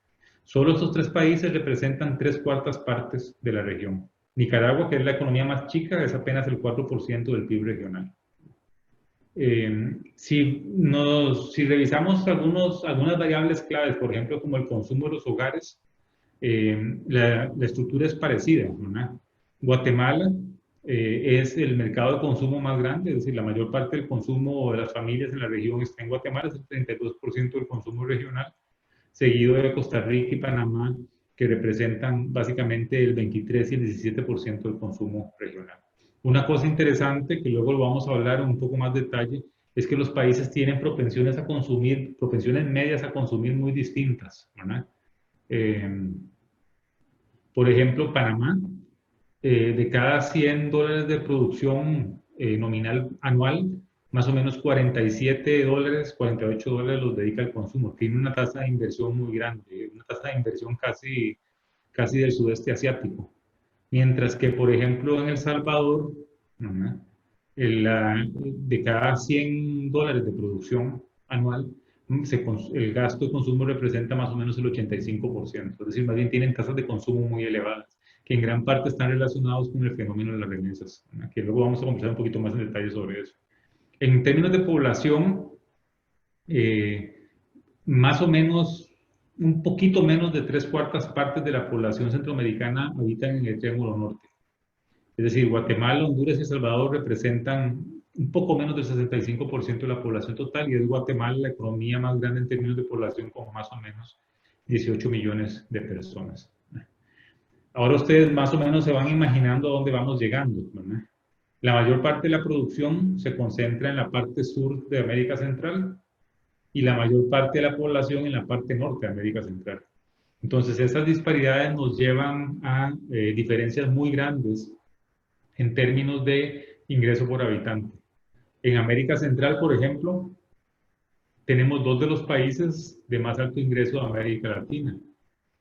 Solo estos tres países representan 3/4 partes de la región. Nicaragua, que es la economía más chica, es apenas el 4% del PIB regional. Si revisamos algunas variables claves, por ejemplo, como el consumo de los hogares, la estructura es parecida, ¿verdad? Guatemala es el mercado de consumo más grande, es decir, la mayor parte del consumo de las familias en la región está en Guatemala, es el 32% del consumo regional, seguido de Costa Rica y Panamá, que representan básicamente el 23 y el 17% del consumo regional. Una cosa interesante, que luego lo vamos a hablar en un poco más detalle, es que los países tienen propensiones medias a consumir muy distintas, ¿verdad? Por ejemplo, Panamá, de cada 100 dólares de producción nominal anual, más o menos 47 dólares, 48 dólares los dedica al consumo. Tiene una tasa de inversión muy grande, una tasa de inversión casi del sudeste asiático. Mientras que, por ejemplo, en El Salvador, de cada 100 dólares de producción anual, el gasto de consumo representa más o menos el 85%. Es decir, más bien tienen tasas de consumo muy elevadas, que en gran parte están relacionados con el fenómeno de las remesas, que luego vamos a conversar un poquito más en detalle sobre eso. En términos de población, más o menos, un poquito menos de 3/4 partes de la población centroamericana habitan en el Triángulo Norte. Es decir, Guatemala, Honduras y El Salvador representan un poco menos del 65% de la población total y es Guatemala la economía más grande en términos de población con más o menos 18 millones de personas. Ahora ustedes más o menos se van imaginando a dónde vamos llegando, ¿verdad? La mayor parte de la producción se concentra en la parte sur de América Central y la mayor parte de la población en la parte norte de América Central. Entonces, estas disparidades nos llevan a diferencias muy grandes en términos de ingreso por habitante. En América Central, por ejemplo, tenemos dos de los países de más alto ingreso de América Latina,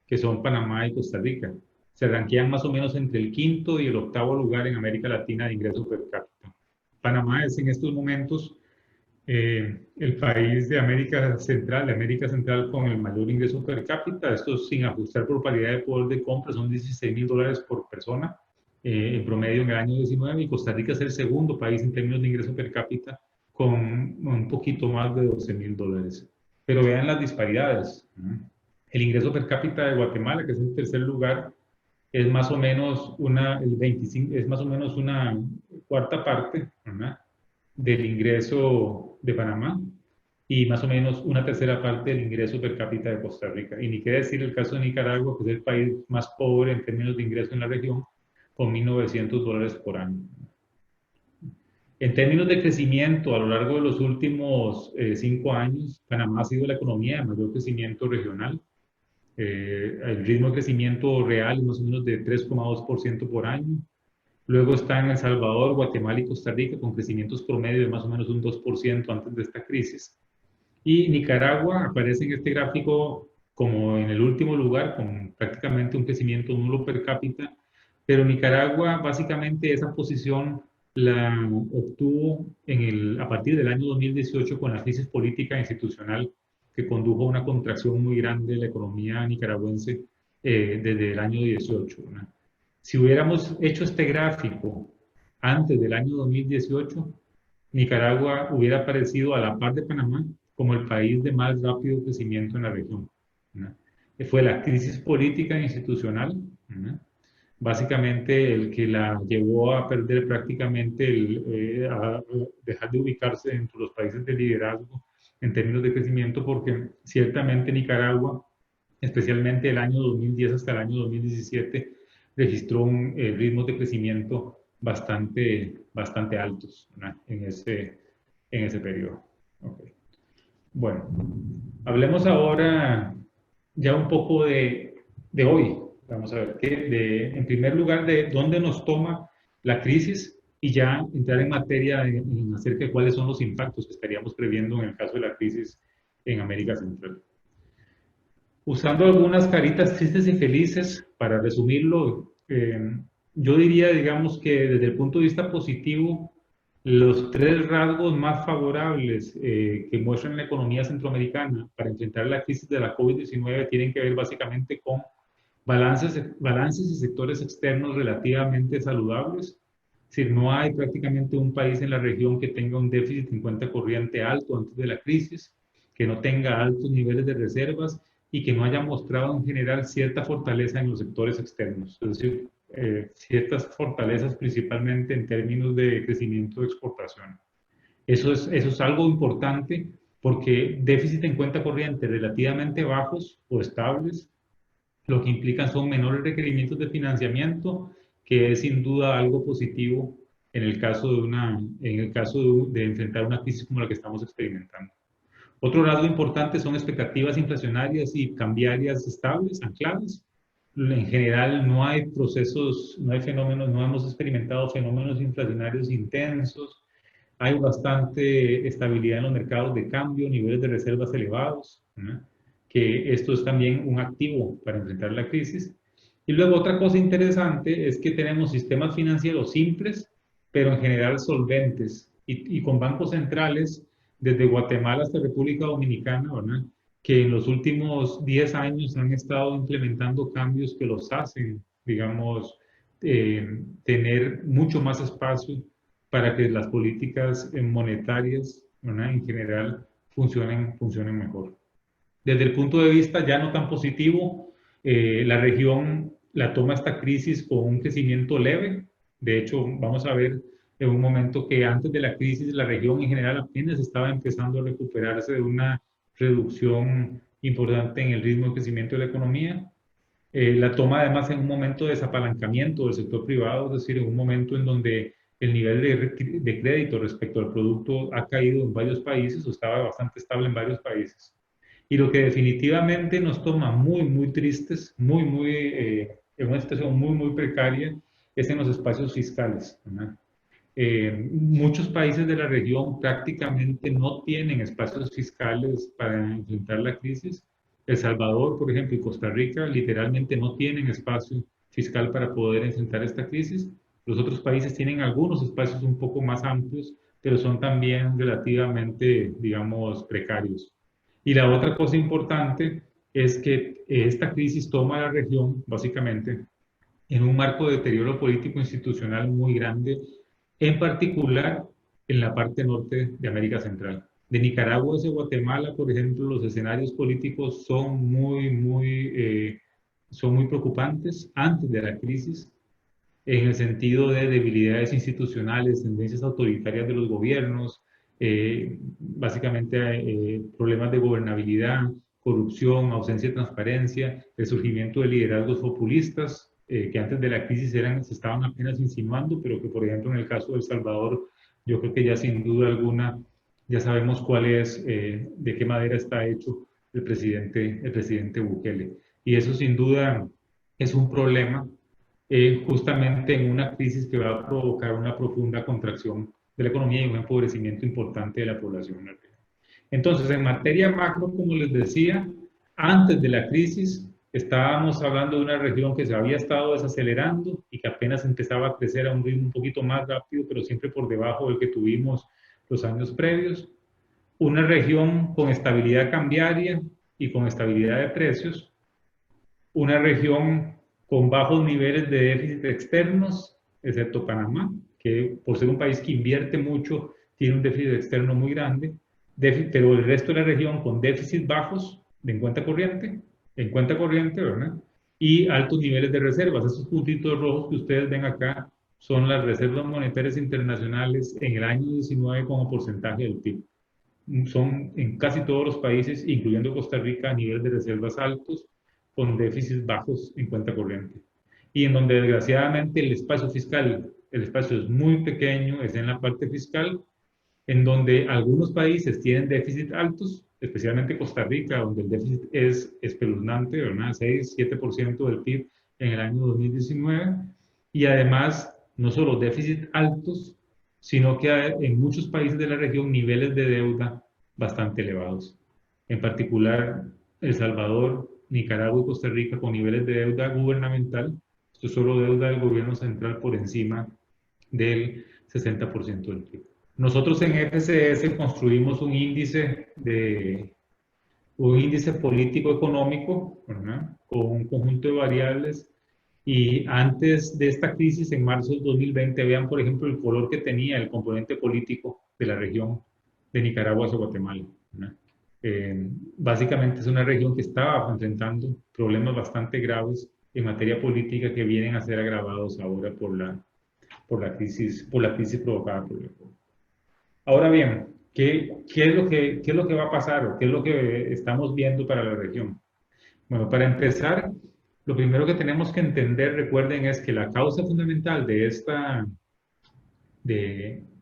que son Panamá y Costa Rica. Se ranquean más o menos entre el quinto y el octavo lugar en América Latina de ingreso per cápita. Panamá es en estos momentos el país de América Central con el mayor ingreso per cápita, esto sin ajustar por paridad de poder de compra, son 16.000 dólares por persona en promedio en el año 19, y Costa Rica es el segundo país en términos de ingreso per cápita con un poquito más de 12.000 dólares. Pero vean las disparidades. El ingreso per cápita de Guatemala, que es el tercer lugar, es más o menos una cuarta parte, ¿verdad?, del ingreso de Panamá y más o menos una tercera parte del ingreso per cápita de Costa Rica. Y ni qué decir el caso de Nicaragua, que es el país más pobre en términos de ingreso en la región, con 1.900 dólares por año. En términos de crecimiento, a lo largo de los últimos 5 años, Panamá ha sido la economía de mayor crecimiento regional. El ritmo de crecimiento real es más o menos de 3,2% por año. Luego están El Salvador, Guatemala y Costa Rica con crecimientos promedio de más o menos un 2% antes de esta crisis. Y Nicaragua aparece en este gráfico como en el último lugar, con prácticamente un crecimiento nulo per cápita. Pero Nicaragua, básicamente, esa posición la obtuvo a partir del año 2018 con la crisis política e institucional que condujo a una contracción muy grande de la economía nicaragüense desde el año 18, ¿verdad? Si hubiéramos hecho este gráfico antes del año 2018, Nicaragua hubiera aparecido a la par de Panamá como el país de más rápido crecimiento en la región, ¿verdad? Fue la crisis política e institucional, ¿verdad?, básicamente el que la llevó a perder prácticamente, a dejar de ubicarse entre los países de liderazgo en términos de crecimiento, porque ciertamente Nicaragua, especialmente el año 2010 hasta el año 2017, registró ritmos de crecimiento bastante altos, ¿verdad?, en ese periodo. Okay. Bueno, hablemos ahora ya un poco de hoy. Vamos a ver, en primer lugar, de dónde nos toma la crisis y ya entrar en materia acerca de cuáles son los impactos que estaríamos previendo en el caso de la crisis en América Central. Usando algunas caritas tristes y felices, para resumirlo, yo diría, digamos, que desde el punto de vista positivo, los tres rasgos más favorables que muestran la economía centroamericana para enfrentar la crisis de la COVID-19 tienen que ver básicamente con balances y sectores externos relativamente saludables. Es decir, no hay prácticamente un país en la región que tenga un déficit en cuenta corriente alto antes de la crisis, que no tenga altos niveles de reservas y que no haya mostrado en general cierta fortaleza en los sectores externos. Es decir, ciertas fortalezas principalmente en términos de crecimiento de exportación. Eso es algo importante porque déficit en cuenta corriente relativamente bajos o estables, lo que implican son menores requerimientos de financiamiento, que es sin duda algo positivo en el caso de enfrentar una crisis como la que estamos experimentando. Otro rasgo importante son expectativas inflacionarias y cambiarias estables, ancladas. En general no hay procesos, no hay fenómenos, no hemos experimentado fenómenos inflacionarios intensos, hay bastante estabilidad en los mercados de cambio, niveles de reservas elevados, ¿no?, que esto es también un activo para enfrentar la crisis. Y luego otra cosa interesante es que tenemos sistemas financieros simples, pero en general solventes, y con bancos centrales, desde Guatemala hasta República Dominicana, ¿verdad?, que en los últimos 10 años han estado implementando cambios que los hacen, digamos, tener mucho más espacio para que las políticas monetarias, ¿verdad?, en general funcionen mejor. Desde el punto de vista ya no tan positivo, la región la toma esta crisis con un crecimiento leve. De hecho, vamos a ver en un momento que antes de la crisis la región en general apenas estaba empezando a recuperarse de una reducción importante en el ritmo de crecimiento de la economía. La toma además en un momento de desapalancamiento del sector privado, es decir, en un momento en donde el nivel de crédito respecto al producto ha caído en varios países o estaba bastante estable en varios países. Y lo que definitivamente nos toma muy tristes, en una situación muy precaria, es en los espacios fiscales, ¿verdad? Muchos países de la región prácticamente no tienen espacios fiscales para enfrentar la crisis. El Salvador, por ejemplo, y Costa Rica literalmente no tienen espacio fiscal para poder enfrentar esta crisis. Los otros países tienen algunos espacios un poco más amplios, pero son también relativamente, digamos, precarios. Y la otra cosa importante es que esta crisis toma a la región, básicamente, en un marco de deterioro político institucional muy grande, en particular en la parte norte de América Central. De Nicaragua hacia Guatemala, por ejemplo, los escenarios políticos son son muy preocupantes antes de la crisis, en el sentido de debilidades institucionales, tendencias autoritarias de los gobiernos, básicamente problemas de gobernabilidad, corrupción, ausencia de transparencia, el surgimiento de liderazgos populistas, que antes de la crisis se estaban apenas insinuando, pero que por ejemplo en el caso de El Salvador, yo creo que ya sin duda alguna ya sabemos cuál es, de qué madera está hecho el presidente Bukele. Y eso sin duda es un problema, justamente en una crisis que va a provocar una profunda contracción de la economía y un empobrecimiento importante de la población. Entonces, en materia macro, como les decía, antes de la crisis estábamos hablando de una región que se había estado desacelerando y que apenas empezaba a crecer a un ritmo un poquito más rápido, pero siempre por debajo del que tuvimos los años previos. una región con estabilidad cambiaria y con estabilidad de precios, una región con bajos niveles de déficit externos, excepto Panamá, que por ser un país que invierte mucho, tiene un déficit externo muy grande, pero el resto de la región con déficits bajos en cuenta corriente, ¿verdad? Y altos niveles de reservas. Esos puntitos rojos que ustedes ven acá son las reservas monetarias internacionales en el año 19 como porcentaje del PIB. Son en casi todos los países, incluyendo Costa Rica, a nivel de reservas altos, con déficits bajos en cuenta corriente. Y en donde desgraciadamente el espacio fiscal, el espacio es muy pequeño, es en la parte fiscal, en donde algunos países tienen déficits altos, especialmente Costa Rica, donde el déficit es espeluznante, ¿verdad? 6-7% del PIB en el año 2019, y además no solo déficits altos, sino que hay en muchos países de la región niveles de deuda bastante elevados. En particular, El Salvador, Nicaragua y Costa Rica con niveles de deuda gubernamental, esto es solo deuda del gobierno central por encima del 60% del PIB. Nosotros en FCS construimos un índice político-económico, ¿verdad? Con un conjunto de variables. Y antes de esta crisis, en marzo del 2020, vean, por ejemplo, el color que tenía el componente político de la región de Nicaragua a Guatemala, ¿verdad? Básicamente es una región que estaba enfrentando problemas bastante graves en materia política que vienen a ser agravados ahora por la crisis provocada por el COVID. Ahora bien, ¿qué es lo que va a pasar o qué es lo que estamos viendo para la región? Bueno, para empezar, lo primero que tenemos que entender, recuerden, es que la causa fundamental del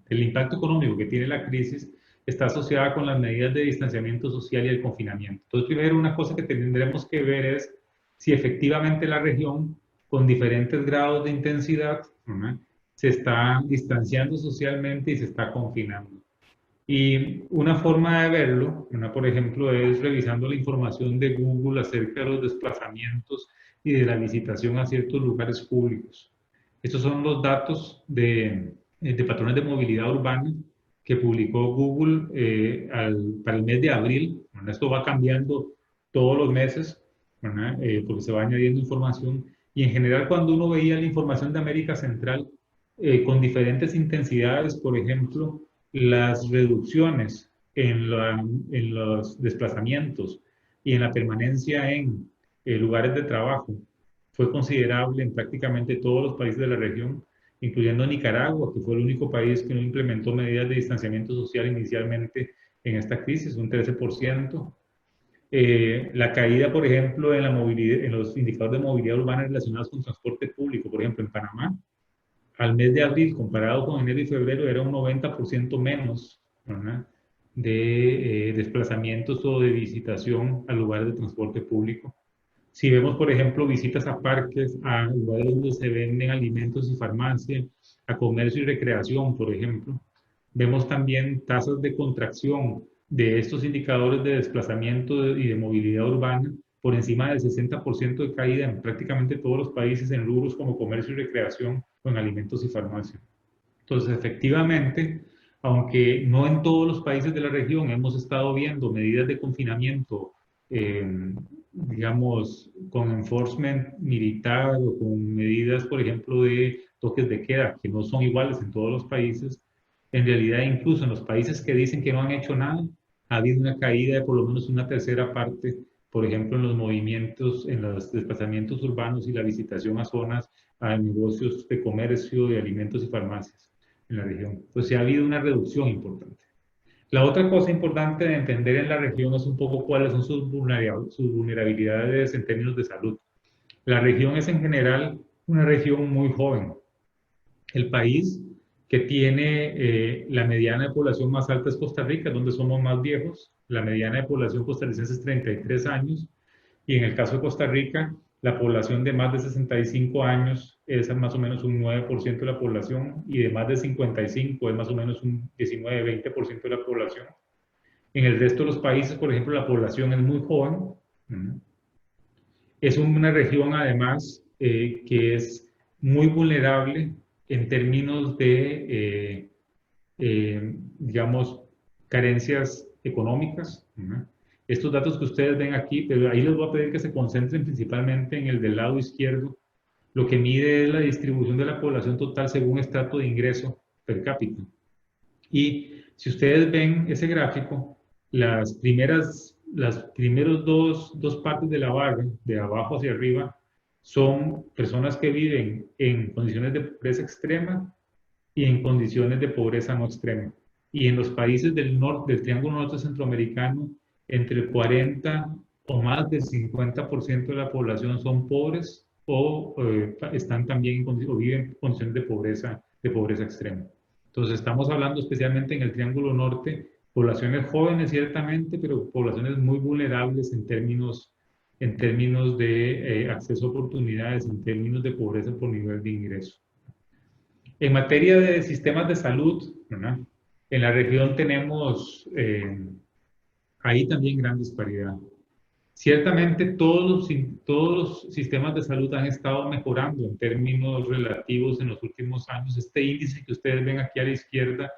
impacto económico que tiene la crisis está asociada con las medidas de distanciamiento social y el confinamiento. Entonces, primero, una cosa que tendremos que ver es si efectivamente la región, con diferentes grados de intensidad, ¿no?, se está distanciando socialmente y se está confinando. Y una forma de verlo, por ejemplo, es revisando la información de Google acerca de los desplazamientos y de la visitación a ciertos lugares públicos. Estos son los datos de patrones de movilidad urbana que publicó Google para el mes de abril. Bueno, esto va cambiando todos los meses, porque se va añadiendo información. Y en general, cuando uno veía la información de América Central, con diferentes intensidades, por ejemplo, las reducciones en los desplazamientos y en la permanencia en lugares de trabajo fue considerable en prácticamente todos los países de la región, incluyendo Nicaragua, que fue el único país que no implementó medidas de distanciamiento social inicialmente en esta crisis, un 13%. La caída, por ejemplo, en, la movilidad, en los indicadores de movilidad urbana relacionados con transporte público, por ejemplo, en Panamá, al mes de abril, comparado con enero y febrero, era un 90% menos, ¿verdad?, de desplazamientos o de visitación a lugares de transporte público. Si vemos, por ejemplo, visitas a parques, a lugares donde se venden alimentos y farmacia, a comercio y recreación, por ejemplo, vemos también tasas de contracción de estos indicadores de desplazamiento y de movilidad urbana por encima del 60% de caída en prácticamente todos los países en rubros como comercio y recreación, con alimentos y farmacia. Entonces, efectivamente, aunque no en todos los países de la región hemos estado viendo medidas de confinamiento, digamos, con enforcement militar o con medidas, por ejemplo, de toques de queda, que no son iguales en todos los países, en realidad incluso en los países que dicen que no han hecho nada, ha habido una caída de por lo menos una tercera parte, por ejemplo, en los movimientos, en los desplazamientos urbanos y la visitación a zonas, a negocios de comercio, de alimentos y farmacias en la región. Entonces, ha habido una reducción importante. La otra cosa importante de entender en la región es un poco cuáles son sus vulnerabilidades en términos de salud. La región es en general una región muy joven. El país que tiene la mediana de población más alta es Costa Rica, donde somos más viejos. La mediana de población costarricense es 33 años. Y en el caso de Costa Rica, la población de más de 65 años es más o menos un 9% de la población, y de más de 55 es más o menos un 19-20% de la población. En el resto de los países, por ejemplo, la población es muy joven. Es una región, además, que es muy vulnerable en términos de, digamos, carencias económicas, ¿verdad? Estos datos que ustedes ven aquí, pero ahí les voy a pedir que se concentren principalmente en el del lado izquierdo. Lo que mide es la distribución de la población total según estrato de ingreso per cápita. Y si ustedes ven ese gráfico, las primeros dos partes de la barra, de abajo hacia arriba, son personas que viven en condiciones de pobreza extrema y en condiciones de pobreza no extrema. Y en los países del norte, del Triángulo Norte Centroamericano, entre el 40 o más del 50% de la población son pobres o están también o viven en condiciones de pobreza extrema. Entonces estamos hablando especialmente en el Triángulo Norte, poblaciones jóvenes ciertamente, pero poblaciones muy vulnerables en términos de acceso a oportunidades, en términos de pobreza por nivel de ingreso. En materia de sistemas de salud, ¿verdad? En la región tenemos ahí también gran disparidad. Ciertamente todos los sistemas de salud han estado mejorando en términos relativos en los últimos años. Este índice que ustedes ven aquí a la izquierda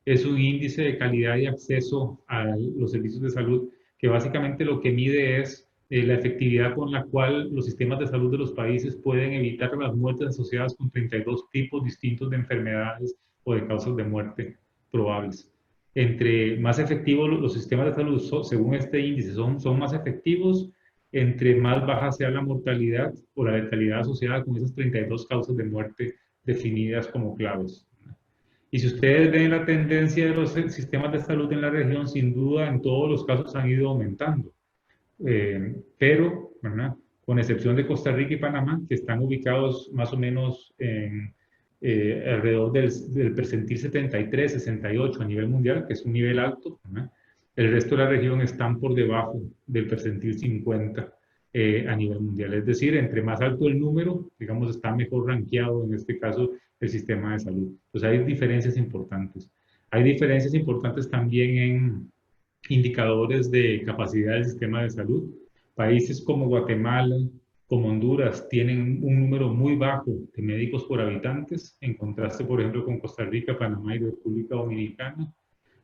es un índice de calidad y acceso a los servicios de salud que básicamente lo que mide es la efectividad con la cual los sistemas de salud de los países pueden evitar las muertes asociadas con 32 tipos distintos de enfermedades o de causas de muerte probables. Entre más efectivos los sistemas de salud, según este índice, son más efectivos, entre más baja sea la mortalidad o la letalidad asociada con esas 32 causas de muerte definidas como claves. Y si ustedes ven la tendencia de los sistemas de salud en la región, sin duda en todos los casos han ido aumentando. Pero, ¿verdad? Con excepción de Costa Rica y Panamá, que están ubicados más o menos en, alrededor del percentil 73, 68 a nivel mundial, que es un nivel alto, ¿verdad? El resto de la región están por debajo del percentil 50 a nivel mundial. Es decir, entre más alto el número, digamos, está mejor rankeado en este caso el sistema de salud. Entonces hay diferencias importantes. Hay diferencias importantes también en indicadores de capacidad del sistema de salud. Países como Guatemala, como Honduras, tienen un número muy bajo de médicos por habitantes, en contraste, por ejemplo, con Costa Rica, Panamá y República Dominicana.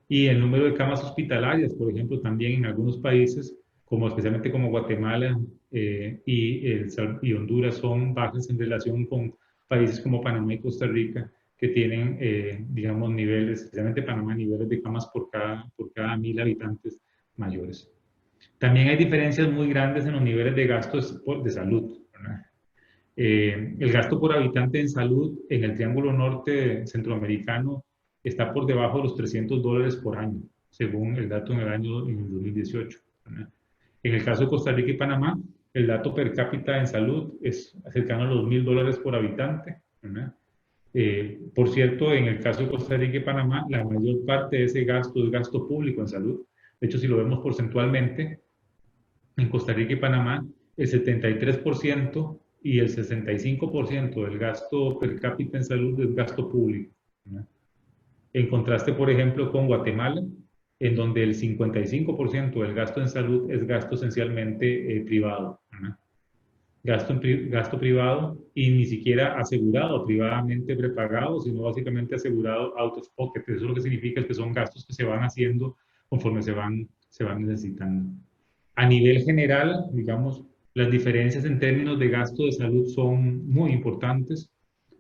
Y el número de camas hospitalarias, por ejemplo, también en algunos países, como especialmente como Guatemala y Honduras, son bajas en relación con países como Panamá y Costa Rica, que tienen, digamos, niveles, especialmente Panamá, niveles de camas por cada 1000 habitantes mayores. También hay diferencias muy grandes en los niveles de gastos de salud, ¿verdad? El gasto por habitante en salud en el Triángulo Norte Centroamericano está por debajo de los $300 por año, según el dato en el 2018. ¿Verdad? En el caso de Costa Rica y Panamá, el dato per cápita en salud es cercano a los $1000 por habitante. ¿Verdad? Por cierto, en el caso de Costa Rica y Panamá, la mayor parte de ese gasto es gasto público en salud. De hecho, si lo vemos porcentualmente, en Costa Rica y Panamá, el 73% y el 65% del gasto per cápita en salud es gasto público, ¿verdad? En contraste, por ejemplo, con Guatemala, en donde el 55% del gasto en salud es gasto esencialmente privado, ¿verdad? Gasto privado y ni siquiera asegurado privadamente prepagado, sino básicamente asegurado out of pocket. Eso lo que significa es que son gastos que se van haciendo conforme se van necesitando. A nivel general, digamos, las diferencias en términos de gasto de salud son muy importantes.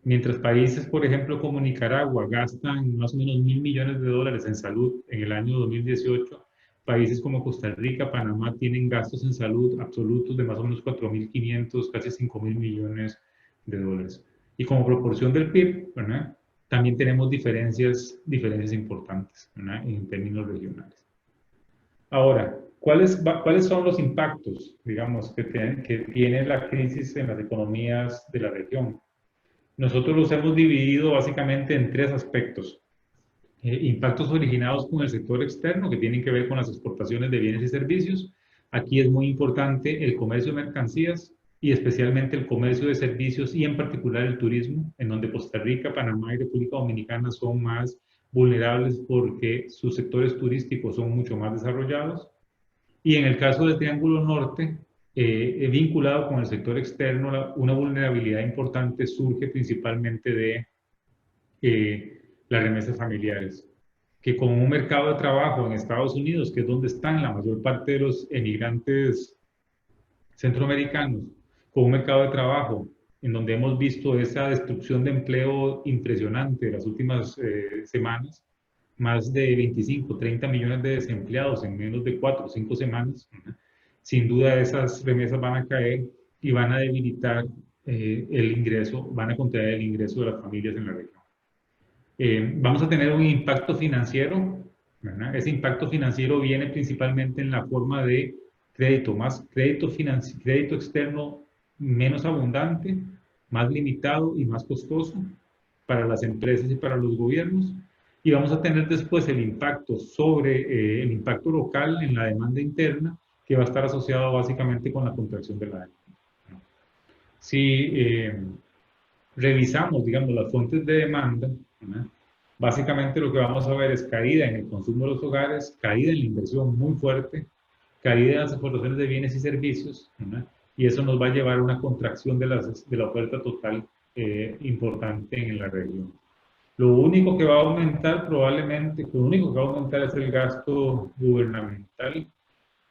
Mientras países, por ejemplo, como Nicaragua, gastan más o menos $1.000 millones en salud en el año 2018, países como Costa Rica, Panamá tienen gastos en salud absolutos de más o menos 4.500, casi $5.000 millones. Y como proporción del PIB, ¿verdad? También tenemos diferencias importantes, ¿verdad? En términos regionales. Ahora, ¿cuáles son los impactos, digamos, que tiene la crisis en las economías de la región? Nosotros los hemos dividido básicamente en 3 aspectos. Impactos originados con el sector externo, que tienen que ver con las exportaciones de bienes y servicios. Aquí es muy importante el comercio de mercancías y especialmente el comercio de servicios y en particular el turismo, en donde Costa Rica, Panamá y República Dominicana son más vulnerables porque sus sectores turísticos son mucho más desarrollados. Y en el caso del Triángulo Norte, vinculado con el sector externo, una vulnerabilidad importante surge principalmente de las remesas familiares. que con un mercado de trabajo en Estados Unidos, que es donde están la mayor parte de los emigrantes centroamericanos, con un mercado de trabajo en donde hemos visto esa destrucción de empleo impresionante de las últimas semanas, más de 25, 30 millones de desempleados en menos de 4 o 5 semanas, sin duda esas remesas van a caer y van a debilitar el ingreso, van a contraer el ingreso de las familias en la región. Vamos a tener un impacto financiero, ¿verdad? Ese impacto financiero viene principalmente en la forma de crédito, más crédito externo menos abundante, más limitado y más costoso para las empresas y para los gobiernos. Y vamos a tener después el impacto sobre el impacto local en la demanda interna, que va a estar asociado básicamente con la contracción de la demanda. Si revisamos, digamos, las fuentes de demanda, ¿verdad? Básicamente lo que vamos a ver es caída en el consumo de los hogares, caída en la inversión muy fuerte, caída en las exportaciones de bienes y servicios, ¿verdad? Y eso nos va a llevar a una contracción de la oferta total importante en la región. Lo único que va a aumentar probablemente, lo único que va a aumentar es el gasto gubernamental,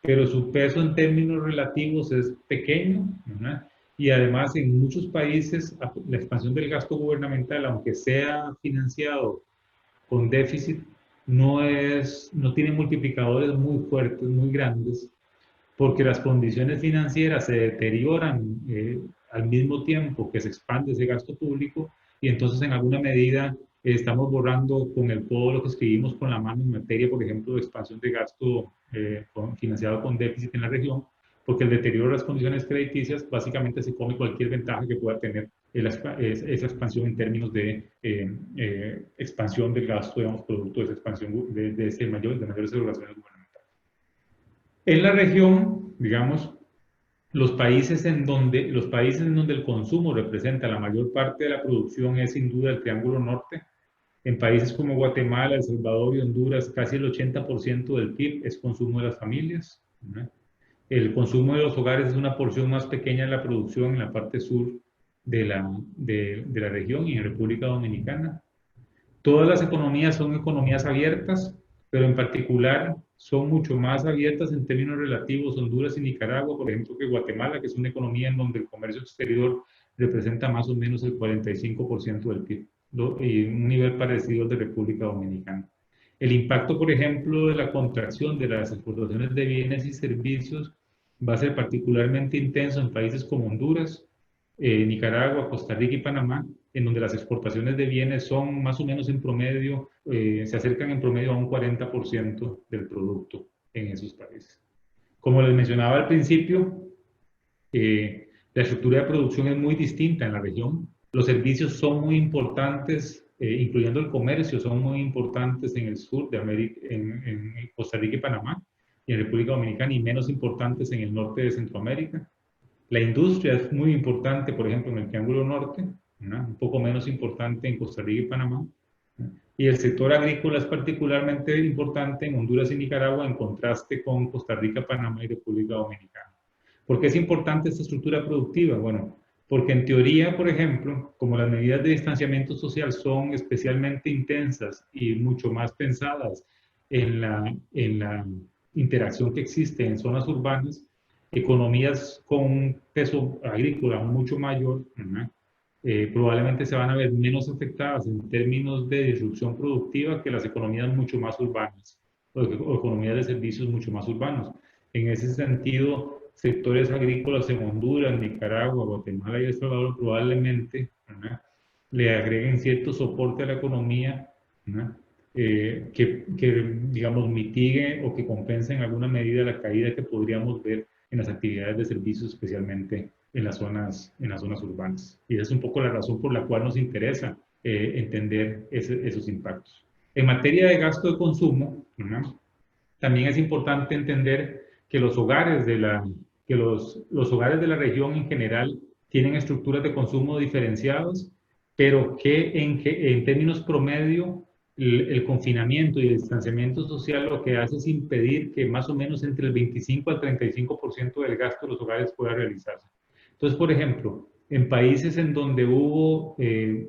pero su peso en términos relativos es pequeño, ¿verdad? Y además en muchos países la expansión del gasto gubernamental, aunque sea financiado con déficit, no tiene multiplicadores muy fuertes, muy grandes, porque las condiciones financieras se deterioran al mismo tiempo que se expande ese gasto público y entonces en alguna medida estamos borrando con el codo lo que escribimos con la mano en materia, por ejemplo, de expansión de gasto financiado con déficit en la región, porque el deterioro de las condiciones crediticias básicamente se come cualquier ventaja que pueda tener esa expansión en términos de expansión del gasto, digamos, producto de esa expansión de mayores regulaciones gubernamentales. En la región, digamos, los países en donde el consumo representa la mayor parte de la producción es sin duda el Triángulo Norte. En países como Guatemala, El Salvador y Honduras, casi el 80% del PIB es consumo de las familias, ¿verdad? El consumo de los hogares es una porción más pequeña de la producción en la parte sur de la región y en República Dominicana. Todas las economías son economías abiertas, pero en particular son mucho más abiertas en términos relativos Honduras y Nicaragua, por ejemplo, que Guatemala, que es una economía en donde el comercio exterior representa más o menos el 45% del PIB, y un nivel parecido al de República Dominicana. El impacto, por ejemplo, de la contracción de las exportaciones de bienes y servicios va a ser particularmente intenso en países como Honduras, Nicaragua, Costa Rica y Panamá, en donde las exportaciones de bienes son más o menos en promedio, se acercan en promedio a un 40% del producto en esos países. Como les mencionaba al principio, la estructura de producción es muy distinta en la región. Los servicios son muy importantes, incluyendo el comercio, son muy importantes en el sur de América, en Costa Rica y Panamá, y en República Dominicana, y menos importantes en el norte de Centroamérica. La industria es muy importante, por ejemplo, en el Triángulo Norte, ¿no? Un poco menos importante en Costa Rica y Panamá. ¿No? Y el sector agrícola es particularmente importante en Honduras y Nicaragua, en contraste con Costa Rica, Panamá y República Dominicana. ¿Por qué es importante esta estructura productiva? Bueno, porque en teoría, por ejemplo, como las medidas de distanciamiento social son especialmente intensas y mucho más pensadas en la interacción que existe en zonas urbanas, economías con un peso agrícola mucho mayor, probablemente se van a ver menos afectadas en términos de disrupción productiva que las economías mucho más urbanas o economías de servicios mucho más urbanos. En ese sentido, sectores agrícolas en Honduras, Nicaragua, Guatemala y El Salvador probablemente le agreguen cierto soporte a la economía que, digamos, mitigue o que compense en alguna medida la caída que podríamos ver en las actividades de servicios, especialmente en las zonas urbanas. Y esa es un poco la razón por la cual nos interesa entender esos impactos. En materia de gasto de consumo, también es importante entender que los hogares de los hogares de la región en general tienen estructuras de consumo diferenciadas, pero que en términos promedio el confinamiento y el distanciamiento social lo que hace es impedir que más o menos entre el 25 al 35% del gasto de los hogares pueda realizarse. Entonces, por ejemplo, en países en donde hubo,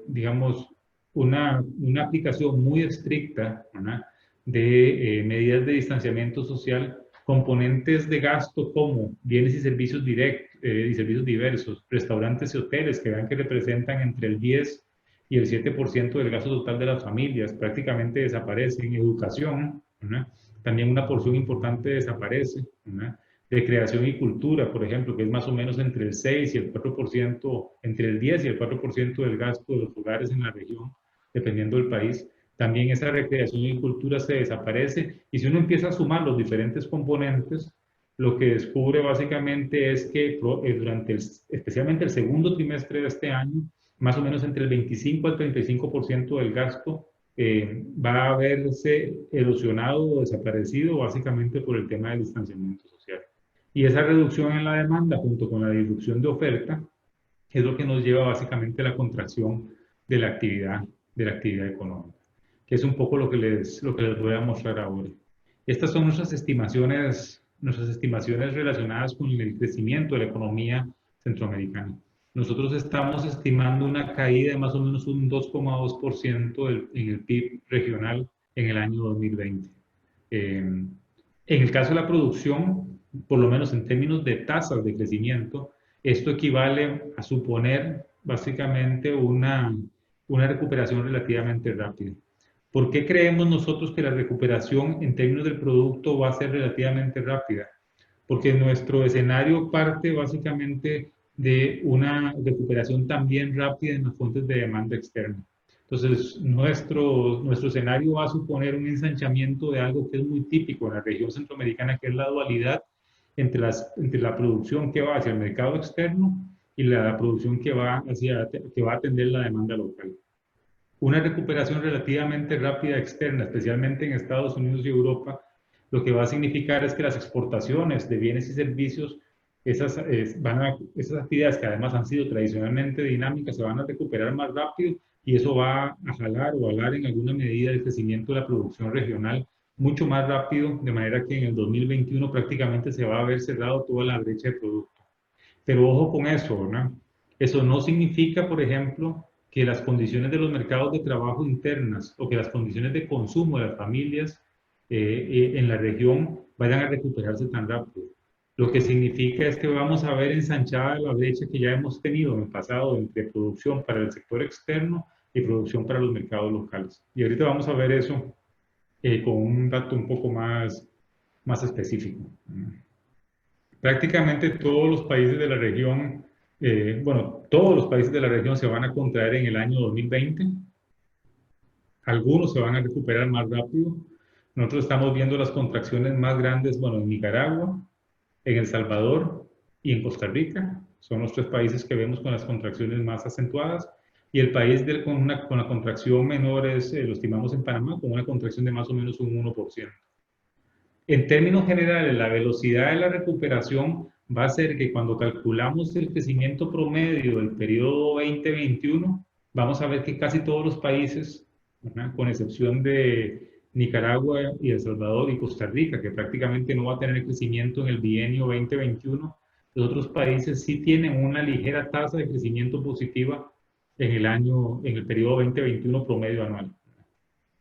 digamos, una aplicación muy estricta, ¿verdad?, de medidas de distanciamiento social, componentes de gasto como bienes y servicios y servicios diversos, restaurantes y hoteles que vean que representan entre el 10 y el 7% del gasto total de las familias, prácticamente desaparecen. Educación, ¿verdad? También una porción importante desaparece, ¿verdad? De creación y cultura, por ejemplo, que es más o menos entre el 6 y el 4%, entre el 10 y el 4% del gasto de los hogares en la región, dependiendo del país. También esa recreación y cultura se desaparece. Y si uno empieza a sumar los diferentes componentes, lo que descubre básicamente es que durante especialmente el segundo trimestre de este año, más o menos entre el 25 al 35% del gasto va a verse erosionado o desaparecido básicamente por el tema del distanciamiento social. Y esa reducción en la demanda junto con la disminución de oferta es lo que nos lleva básicamente a la contracción de la actividad económica, que es un poco lo que les voy a mostrar ahora. Estas son nuestras estimaciones relacionadas con el crecimiento de la economía centroamericana. Nosotros estamos estimando una caída de más o menos un 2,2% en el PIB regional en el año 2020. En el caso de la producción, por lo menos en términos de tasas de crecimiento, esto equivale a suponer básicamente una recuperación relativamente rápida. ¿Por qué creemos nosotros que la recuperación en términos del producto va a ser relativamente rápida? Porque nuestro escenario parte básicamente de una recuperación también rápida en las fuentes de demanda externa. Entonces, nuestro escenario va a suponer un ensanchamiento de algo que es muy típico en la región centroamericana, que es la dualidad entre la producción que va hacia el mercado externo y la producción que va a atender la demanda local. Una recuperación relativamente rápida externa, especialmente en Estados Unidos y Europa, lo que va a significar es que las exportaciones de bienes y servicios, esas actividades que además han sido tradicionalmente dinámicas, se van a recuperar más rápido y eso va a jalar o alar en alguna medida el crecimiento de la producción regional mucho más rápido, de manera que en el 2021 prácticamente se va a haber cerrado toda la brecha de producto. Pero ojo con eso, ¿verdad? Eso no significa, por ejemplo, que las condiciones de los mercados de trabajo internas o que las condiciones de consumo de las familias en la región vayan a recuperarse tan rápido. Lo que significa es que vamos a ver ensanchada la brecha que ya hemos tenido en el pasado entre producción para el sector externo y producción para los mercados locales. Y ahorita vamos a ver eso con un dato un poco más específico. Prácticamente todos los países de la región, todos los países de la región se van a contraer en el año 2020. Algunos se van a recuperar más rápido. Nosotros estamos viendo las contracciones más grandes, en Nicaragua, en El Salvador y en Costa Rica. Son los tres países que vemos con las contracciones más acentuadas. Y el país con la contracción menor lo estimamos en Panamá, con una contracción de más o menos un 1%. En términos generales, la velocidad de la recuperación va a ser que cuando calculamos el crecimiento promedio del periodo 2021, vamos a ver que casi todos los países, ¿verdad?, con excepción de Nicaragua y El Salvador y Costa Rica, que prácticamente no va a tener crecimiento en el bienio 2021, los otros países sí tienen una ligera tasa de crecimiento positiva en el periodo 2021 promedio anual.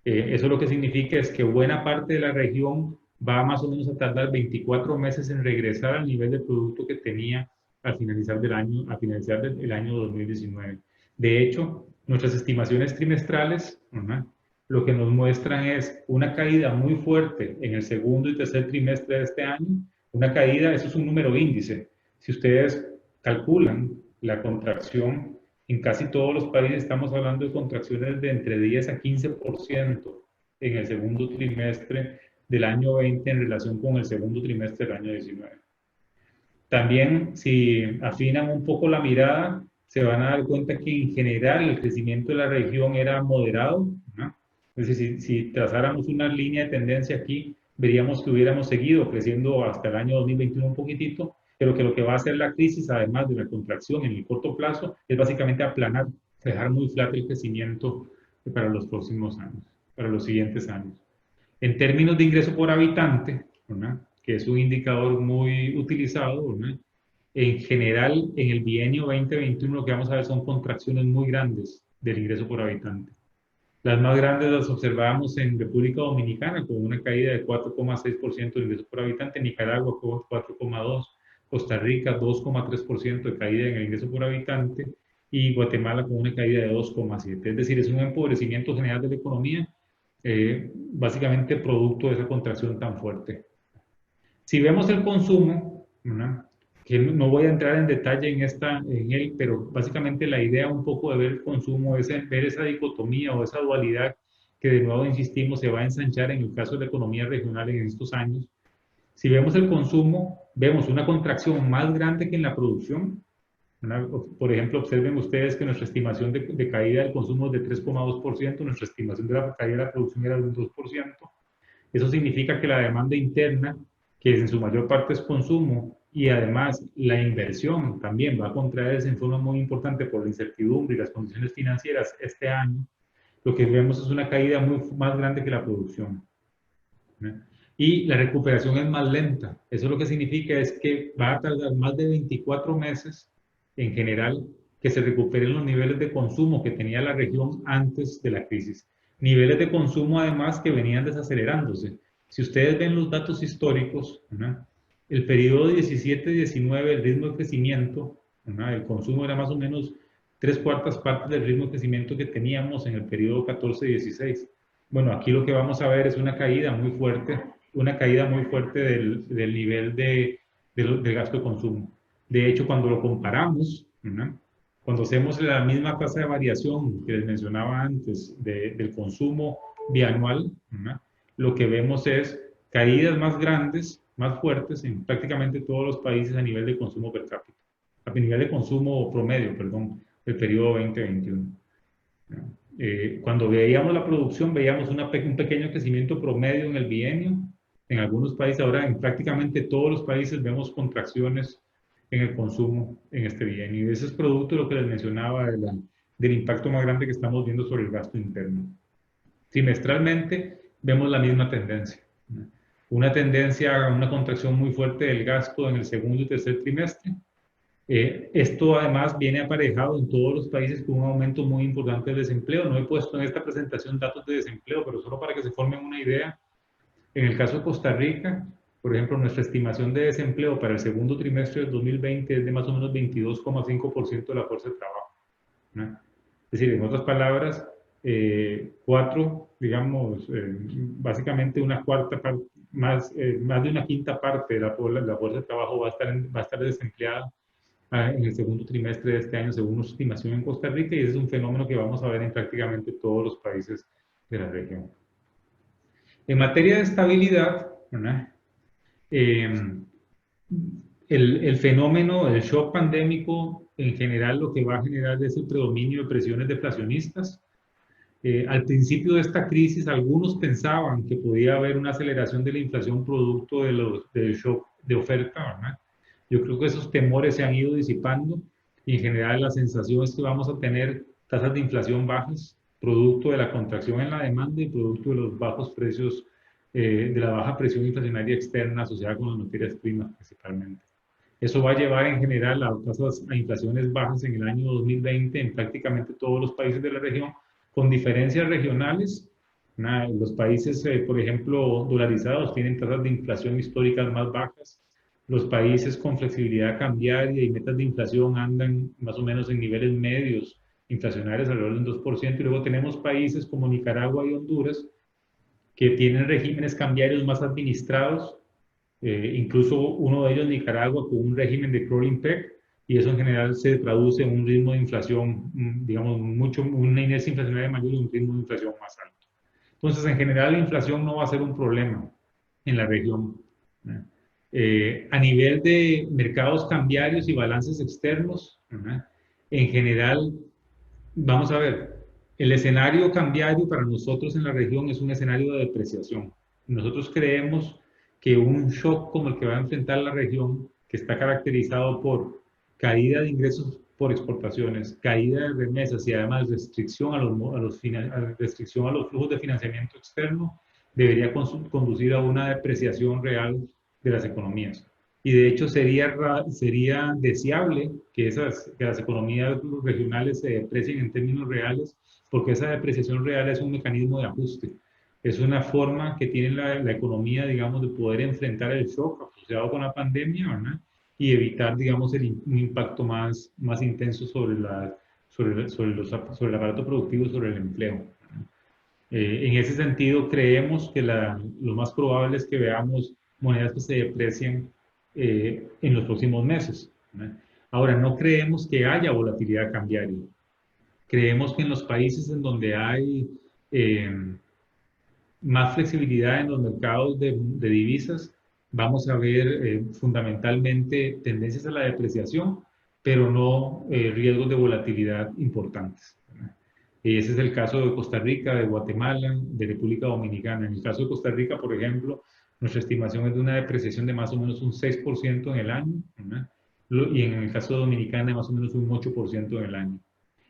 Eso lo que significa es que buena parte de la región va más o menos a tardar 24 meses en regresar al nivel de producto que tenía al finalizar del año 2019. De hecho, nuestras estimaciones trimestrales, ¿verdad?, lo que nos muestran es una caída muy fuerte en el segundo y tercer trimestre de este año. Una caída, eso es un número índice. Si ustedes calculan la contracción, en casi todos los países estamos hablando de contracciones de entre 10 a 15% en el segundo trimestre del año 20 en relación con el segundo trimestre del año 19. También, si afinan un poco la mirada, se van a dar cuenta que en general el crecimiento de la región era moderado, ¿no? Es decir, si trazáramos una línea de tendencia aquí, veríamos que hubiéramos seguido creciendo hasta el año 2021 un poquitito, pero que lo que va a hacer la crisis, además de la contracción en el corto plazo, es básicamente aplanar, dejar muy flaco el crecimiento para los próximos años, para los siguientes años. En términos de ingreso por habitante, ¿verdad?, que es un indicador muy utilizado, ¿verdad?, en general, en el bienio 2021 lo que vamos a ver son contracciones muy grandes del ingreso por habitante. Las más grandes las observamos en República Dominicana, con una caída de 4,6% de ingresos por habitante, Nicaragua con 4,2%, Costa Rica 2,3% de caída en el ingreso por habitante y Guatemala con una caída de 2,7%. Es decir, es un empobrecimiento general de la economía, básicamente producto de esa contracción tan fuerte. Si vemos el consumo, ¿verdad?, que no voy a entrar en detalle en él, pero básicamente la idea un poco de ver el consumo es ver esa dicotomía o esa dualidad que de nuevo insistimos se va a ensanchar en el caso de la economía regional en estos años. Si vemos el consumo, vemos una contracción más grande que en la producción. Por ejemplo, observen ustedes que nuestra estimación de caída del consumo es de 3,2%, nuestra estimación de la caída de la producción era de un 2%. Eso significa que la demanda interna, que en su mayor parte es consumo, y además la inversión también va a contraerse en forma muy importante por la incertidumbre y las condiciones financieras este año, lo que vemos es una caída más grande que la producción. Y la recuperación es más lenta. Eso lo que significa es que va a tardar más de 24 meses en general que se recuperen los niveles de consumo que tenía la región antes de la crisis. Niveles de consumo además que venían desacelerándose. Si ustedes ven los datos históricos, ¿verdad?, el periodo 17-19, el ritmo de crecimiento, ¿verdad?, el consumo era más o menos 3/4 partes del ritmo de crecimiento que teníamos en el periodo 14-16. Bueno, aquí lo que vamos a ver es una caída muy fuerte del nivel de gasto de consumo. De hecho, cuando lo comparamos, ¿verdad?, cuando hacemos la misma tasa de variación que les mencionaba antes del consumo bianual, ¿verdad?, lo que vemos es caídas más grandes, más fuertes en prácticamente todos los países a nivel de consumo per cápita, a nivel de consumo promedio, perdón, del periodo 2021. Cuando veíamos la producción, veíamos un pequeño crecimiento promedio en el bienio. En algunos países, ahora en prácticamente todos los países vemos contracciones en el consumo en este bienio. Y ese es producto de lo que les mencionaba del impacto más grande que estamos viendo sobre el gasto interno. Trimestralmente vemos la misma tendencia. Una tendencia a una contracción muy fuerte del gasto en el segundo y tercer trimestre. Esto además viene aparejado en todos los países con un aumento muy importante del desempleo. No he puesto en esta presentación datos de desempleo, pero solo para que se formen una idea. En el caso de Costa Rica, por ejemplo, nuestra estimación de desempleo para el segundo trimestre del 2020 es de más o menos 22,5% de la fuerza de trabajo, ¿no? Es decir, en otras palabras, básicamente una cuarta parte, más de una quinta parte de la fuerza de trabajo va a estar desempleada en el segundo trimestre de este año, según nuestra estimación en Costa Rica, y ese es un fenómeno que vamos a ver en prácticamente todos los países de la región. En materia de estabilidad, ¿verdad?, el fenómeno, el shock pandémico, en general lo que va a generar es el predominio de presiones deflacionistas. Al principio de esta crisis, algunos pensaban que podía haber una aceleración de la inflación producto del shock de oferta, ¿verdad? Yo creo que esos temores se han ido disipando y en general la sensación es que vamos a tener tasas de inflación bajas, producto de la contracción en la demanda y producto de los bajos precios, de la baja presión inflacionaria externa asociada con las materias primas principalmente. Eso va a llevar en general a inflaciones bajas en el año 2020 en prácticamente todos los países de la región, con diferencias regionales. Los países, por ejemplo, dolarizados tienen tasas de inflación históricas más bajas. Los países con flexibilidad cambiaria y metas de inflación andan más o menos en niveles medios inflacionarios alrededor del 2%. Y luego tenemos países como Nicaragua y Honduras que tienen regímenes cambiarios más administrados, incluso uno de ellos, Nicaragua, con un régimen de crawling peg, y eso en general se traduce en un ritmo de inflación, digamos, una inercia inflacionaria mayor y un ritmo de inflación más alto. Entonces, en general, la inflación no va a ser un problema en la región. A nivel de mercados cambiarios y balances externos, en general, vamos a ver, el escenario cambiario para nosotros en la región es un escenario de depreciación. Nosotros creemos que un shock como el que va a enfrentar la región, que está caracterizado por caída de ingresos por exportaciones, caída de remesas y además restricción a los flujos de financiamiento externo, debería conducir a una depreciación real de las economías. Y de hecho sería deseable que las economías regionales se deprecien en términos reales porque esa depreciación real es un mecanismo de ajuste. Es una forma que tiene la economía, digamos, de poder enfrentar el shock asociado con la pandemia, ¿verdad? Y evitar, digamos, un impacto más intenso sobre el aparato productivo y sobre el empleo. En ese sentido, creemos que lo más probable es que veamos monedas que se deprecien en los próximos meses, ¿verdad? Ahora, no creemos que haya volatilidad cambiaria. Creemos que en los países en donde hay eh, más flexibilidad en los mercados de divisas, vamos a ver fundamentalmente tendencias a la depreciación, pero no riesgos de volatilidad importantes, ¿verdad? Y ese es el caso de Costa Rica, de Guatemala, de República Dominicana. En el caso de Costa Rica, por ejemplo, nuestra estimación es de una depreciación de más o menos un 6% en el año, ¿verdad? Y en el caso de Dominicana, de más o menos un 8% en el año.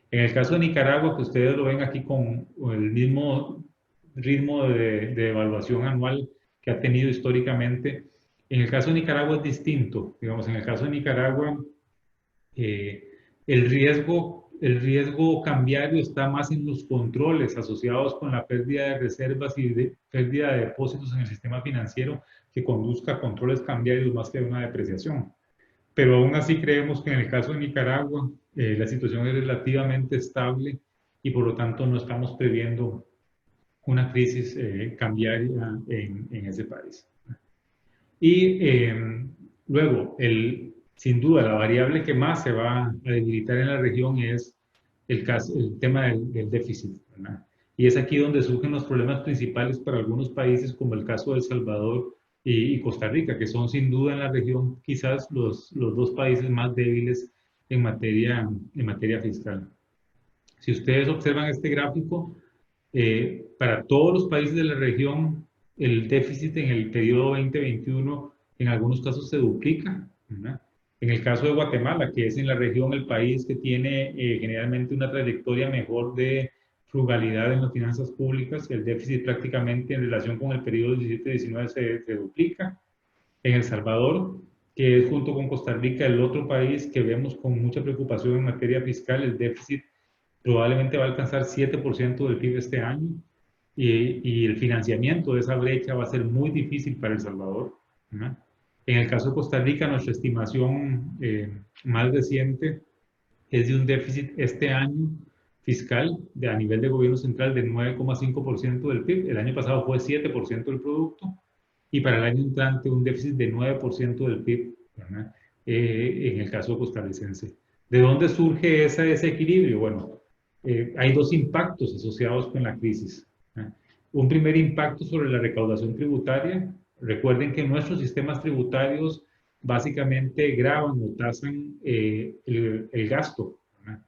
En el caso de Nicaragua, que ustedes lo ven aquí con el mismo ritmo de evaluación anual que ha tenido históricamente, en el caso de Nicaragua es distinto. Digamos, en el caso de Nicaragua, eh, el riesgo cambiario está más en los controles asociados con la pérdida de reservas y de pérdida de depósitos en el sistema financiero que conduzca a controles cambiarios más que a una depreciación. Pero aún así creemos que en el caso de Nicaragua la situación es relativamente estable y por lo tanto no estamos previendo una crisis cambiaria en ese país. Y luego, sin duda, la variable que más se va a debilitar en la región es el tema del déficit, ¿verdad? Y es aquí donde surgen los problemas principales para algunos países, como el caso de El Salvador y Costa Rica, que son sin duda en la región quizás los dos países más débiles en materia fiscal. Si ustedes observan este gráfico, para todos los países de la región, el déficit en el periodo 2021 en algunos casos se duplica, ¿verdad? En el caso de Guatemala, que es en la región el país que tiene generalmente una trayectoria mejor de frugalidad en las finanzas públicas, el déficit prácticamente en relación con el periodo 17-19 se duplica. En El Salvador, que es junto con Costa Rica el otro país que vemos con mucha preocupación en materia fiscal, el déficit probablemente va a alcanzar 7% del PIB este año y el financiamiento de esa brecha va a ser muy difícil para El Salvador, ¿no? En el caso de Costa Rica, nuestra estimación más reciente es de un déficit este año fiscal a nivel de gobierno central de 9,5% del PIB. El año pasado fue 7% del producto y para el año entrante un déficit de 9% del PIB, ¿verdad? En el caso costarricense. ¿De dónde surge ese desequilibrio? Bueno, hay dos impactos asociados con la crisis, ¿verdad? Un primer impacto sobre la recaudación tributaria. Recuerden que nuestros sistemas tributarios básicamente graban o tasan el gasto, ¿verdad?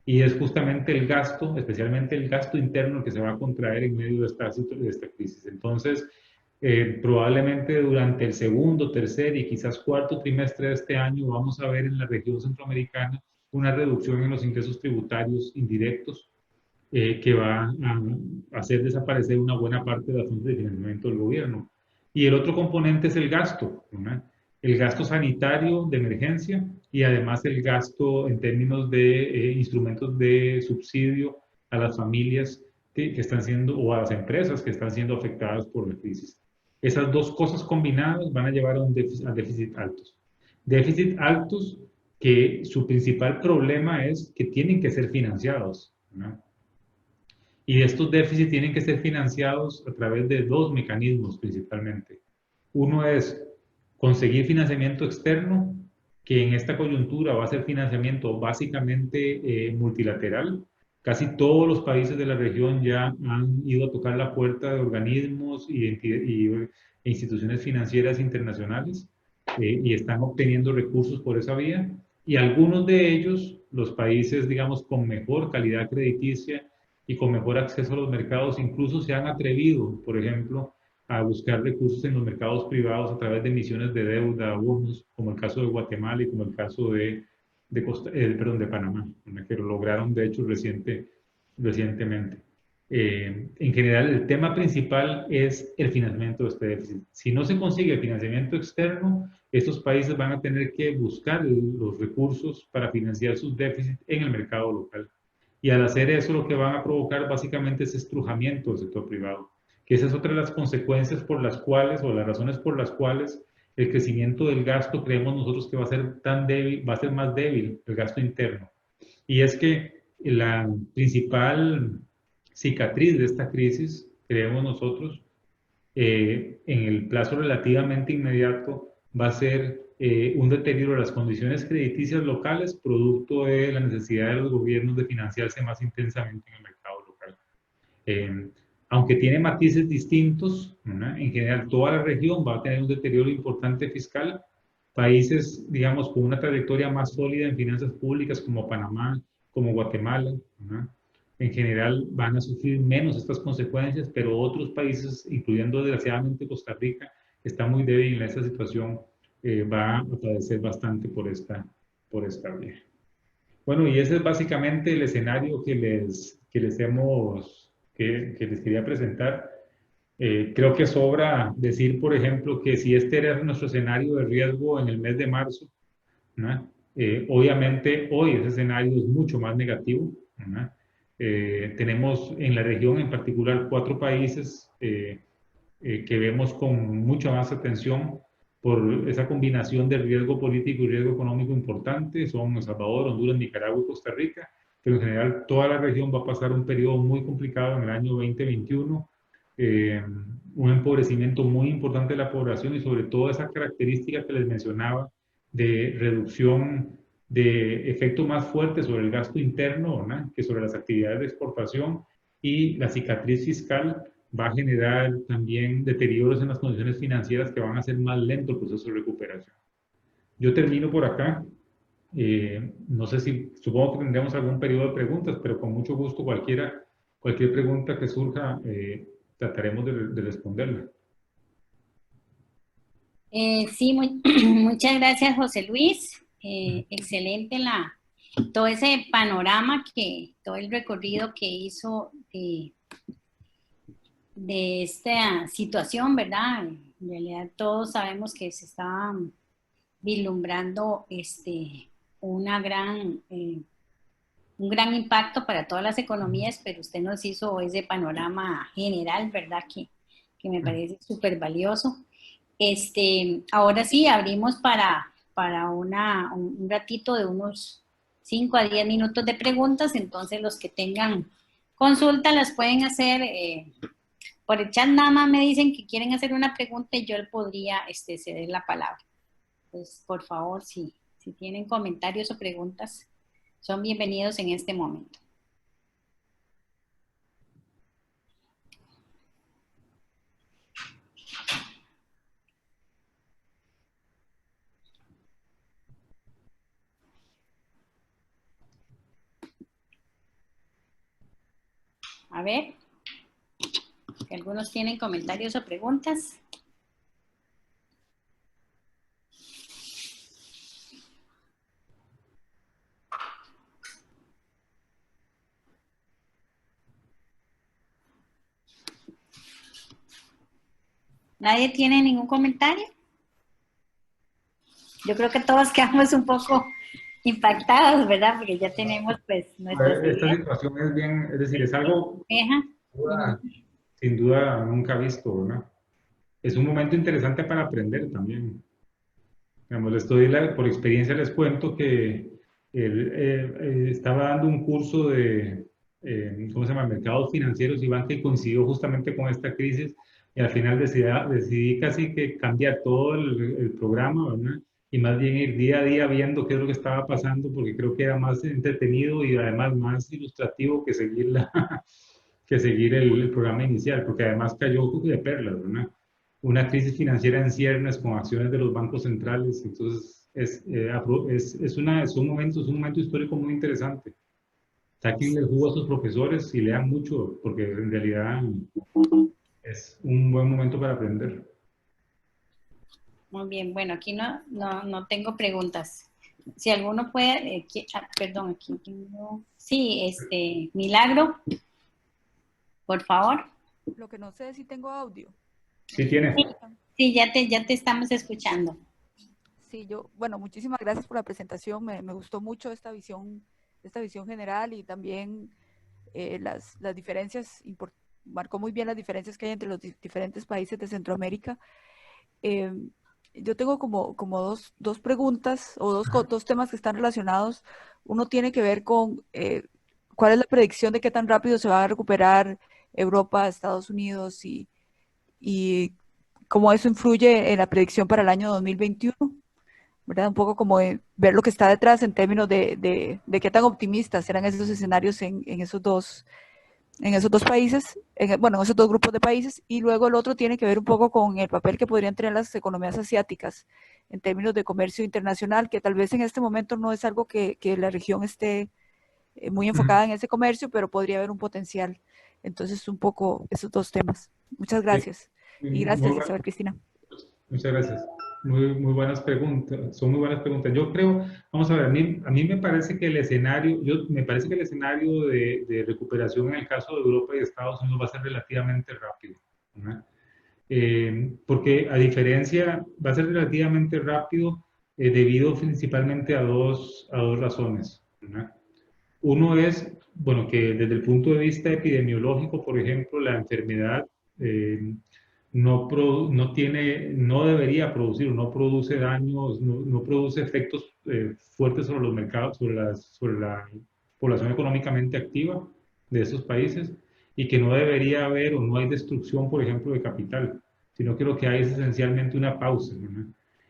Y es justamente el gasto, especialmente el gasto interno, que se va a contraer en medio de esta crisis. Entonces, probablemente durante el segundo, tercer y quizás cuarto trimestre de este año vamos a ver en la región centroamericana una reducción en los ingresos tributarios indirectos que va a hacer desaparecer una buena parte de la fuente de financiamiento del gobierno. Y el otro componente es el gasto, ¿verdad? El gasto sanitario de emergencia y además el gasto en términos de instrumentos de subsidio a las familias que están siendo, o a las empresas que están siendo afectadas por la crisis. Esas dos cosas combinadas van a llevar a déficit altos. Déficit altos que su principal problema es que tienen que ser financiados, ¿no? Y estos déficits tienen que ser financiados a través de dos mecanismos principalmente. Uno es conseguir financiamiento externo, que en esta coyuntura va a ser financiamiento básicamente multilateral. Casi todos los países de la región ya han ido a tocar la puerta de organismos e instituciones financieras internacionales y están obteniendo recursos por esa vía. Y algunos de ellos, los países, digamos, con mejor calidad crediticia y con mejor acceso a los mercados, incluso se han atrevido, por ejemplo, a buscar recursos en los mercados privados a través de emisiones de deuda, bonos, como el caso de Guatemala y como el caso de Panamá, que lo lograron de hecho recientemente. En general, el tema principal es el financiamiento de este déficit. Si no se consigue el financiamiento externo, estos países van a tener que buscar los recursos para financiar sus déficits en el mercado local. Y al hacer eso, lo que van a provocar básicamente es estrujamiento del sector privado, que esa es otra de las consecuencias por las cuales, o las razones por las cuales el crecimiento del gasto creemos nosotros que va a ser tan débil, va a ser más débil el gasto interno. Y es que la principal cicatriz de esta crisis, creemos nosotros, en el plazo relativamente inmediato, va a ser un deterioro de las condiciones crediticias locales, producto de la necesidad de los gobiernos de financiarse más intensamente en el mercado local. Eh, Aunque tiene matices distintos, ¿verdad? En general toda la región va a tener un deterioro importante fiscal. Países, digamos, con una trayectoria más sólida en finanzas públicas como Panamá, como Guatemala, ¿verdad? En general van a sufrir menos estas consecuencias, pero otros países, incluyendo desgraciadamente Costa Rica, que está muy débil en esta situación, va a padecer bastante por esta vía. Bueno, y ese es básicamente el escenario que les quería presentar. Creo que sobra decir, por ejemplo, que si este era nuestro escenario de riesgo en el mes de marzo, ¿no? Obviamente hoy ese escenario es mucho más negativo, ¿no? Tenemos en la región en particular 4 países que vemos con mucha más atención por esa combinación de riesgo político y riesgo económico importante, son El Salvador, Honduras, Nicaragua y Costa Rica, pero en general toda la región va a pasar un periodo muy complicado en el año 2021, un empobrecimiento muy importante de la población y sobre todo esa característica que les mencionaba de reducción de efecto más fuerte sobre el gasto interno, ¿verdad?, que sobre las actividades de exportación, y la cicatriz fiscal va a generar también deterioros en las condiciones financieras que van a hacer más lento el proceso de recuperación. Yo termino por acá. No sé si, supongo que tendremos algún periodo de preguntas, pero con mucho gusto cualquier pregunta que surja, trataremos de responderla. Sí, muchas gracias, José Luis. Excelente todo ese panorama, todo el recorrido que hizo de esta situación, ¿verdad? En realidad todos sabemos que se está vislumbrando una un gran impacto para todas las economías, pero usted nos hizo ese panorama general, ¿verdad? Que me parece súper valioso. Ahora sí, abrimos para un ratito de unos 5 a 10 minutos de preguntas, entonces los que tengan consulta las pueden hacer por el chat. Nada más me dicen que quieren hacer una pregunta y yo le podría ceder la palabra. Entonces, por favor, si tienen comentarios o preguntas, son bienvenidos en este momento. A ver, si algunos tienen comentarios o preguntas. ¿Nadie tiene ningún comentario? Yo creo que todos quedamos un poco impactados, ¿verdad? Porque ya tenemos pues nuestras Esta ideas. situación es bien, es decir, es algo sin duda nunca visto, ¿verdad? Es un momento interesante para aprender también. Digamos, por experiencia les cuento que estaba dando un curso de, ¿cómo se llama?, mercados financieros y banca, y coincidió justamente con esta crisis, y al final decidí casi que cambiar todo el programa, ¿verdad? Y más bien ir día a día viendo qué es lo que estaba pasando, porque creo que era más entretenido y además más ilustrativo que seguir, que seguir el programa inicial, porque además cayó de perlas, ¿verdad? Una crisis financiera en ciernes con acciones de los bancos centrales. Entonces, es un momento histórico muy interesante. Saquen el jugo a sus profesores y lean mucho, porque en realidad es un buen momento para aprender. Muy bien, bueno, aquí no tengo preguntas. Si alguno puede, perdón, aquí tengo, sí, Milagro, por favor. Lo que no sé es si tengo audio. Sí, tiene. Sí, ya te estamos escuchando. Sí, bueno, muchísimas gracias por la presentación. Me gustó mucho esta visión esta visión general y también las diferencias, marcó muy bien las diferencias que hay entre los diferentes países de Centroamérica. Yo tengo como dos preguntas o dos temas que están relacionados. Uno tiene que ver con cuál es la predicción de qué tan rápido se va a recuperar Europa, Estados Unidos y cómo eso influye en la predicción para el año 2021, ¿verdad? Un poco como ver lo que está detrás en términos de qué tan optimistas serán esos escenarios en esos dos países, bueno, en esos dos grupos de países, y luego el otro tiene que ver un poco con el papel que podrían tener las economías asiáticas en términos de comercio internacional, que tal vez en este momento no es algo que la región esté muy enfocada en ese comercio, pero podría haber un potencial. Entonces, un poco esos dos temas. Muchas Sí, gracias. Y muy gracias, bueno. Isabel Cristina. Muchas gracias. Muy buenas preguntas. Son muy buenas preguntas. Yo creo, vamos a ver, a mí me parece que el escenario, me parece que el escenario de recuperación en el caso de Europa y Estados Unidos va a ser relativamente rápido, ¿verdad? Porque a diferencia, va a ser relativamente rápido debido principalmente a dos razones, ¿verdad? Uno es, bueno, que desde el punto de vista epidemiológico, por ejemplo, la enfermedad eh, no debería producir o no produce daños, no produce efectos fuertes sobre los mercados, sobre la población económicamente activa de esos países y que no debería haber o no hay destrucción, por ejemplo, de capital, sino que lo que hay es esencialmente una pausa, ¿verdad?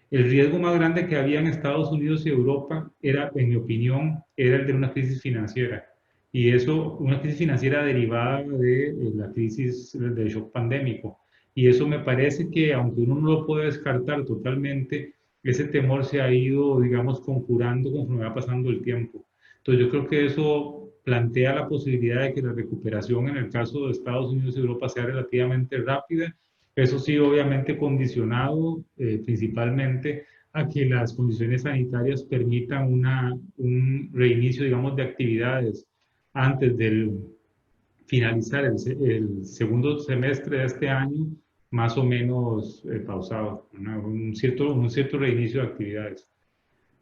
El riesgo más grande que había en Estados Unidos y Europa era, en mi opinión, era el de una crisis financiera. Y eso, una crisis financiera derivada de la crisis del shock pandémico. Y eso me parece que, aunque uno no lo puede descartar totalmente, ese temor se ha ido, digamos, conjurando conforme va pasando el tiempo. Entonces, yo creo que eso plantea la posibilidad de que la recuperación en el caso de Estados Unidos y Europa sea relativamente rápida. Eso sí, obviamente condicionado principalmente a que las condiciones sanitarias permitan un reinicio, digamos, de actividades antes del finalizar el segundo semestre de este año, más o menos pausado, ¿no? Un cierto reinicio de actividades.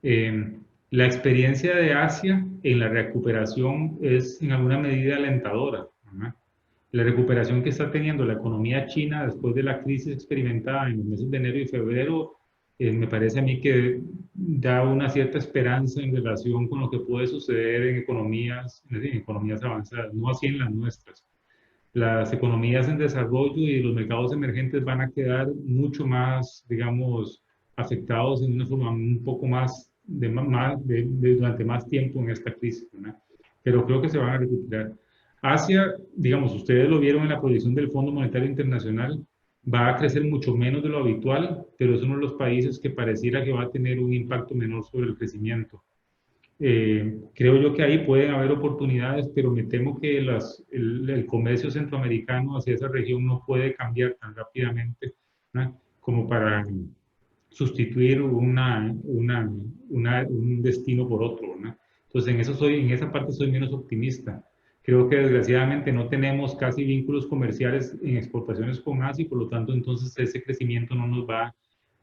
Eh, la experiencia de Asia en la recuperación es en alguna medida alentadora, ¿no? La recuperación que está teniendo la economía china después de la crisis experimentada en los meses de enero y febrero, me parece a mí que da una cierta esperanza en relación con lo que puede suceder en economías avanzadas, no así en las nuestras. Las economías en desarrollo y los mercados emergentes van a quedar mucho más, digamos, afectados en una forma un poco más, durante más tiempo en esta crisis, ¿verdad? Pero creo que se van a recuperar. Asia, digamos, ustedes lo vieron en la proyección del Fondo Monetario Internacional, va a crecer mucho menos de lo habitual, pero es uno de los países que pareciera que va a tener un impacto menor sobre el crecimiento. Creo yo que ahí pueden haber oportunidades, pero me temo que el comercio centroamericano hacia esa región no puede cambiar tan rápidamente, ¿no? Como para sustituir un destino por otro, ¿no? Entonces, en esa parte soy menos optimista. Creo que desgraciadamente no tenemos casi vínculos comerciales en exportaciones con Asia y por lo tanto entonces ese crecimiento no nos va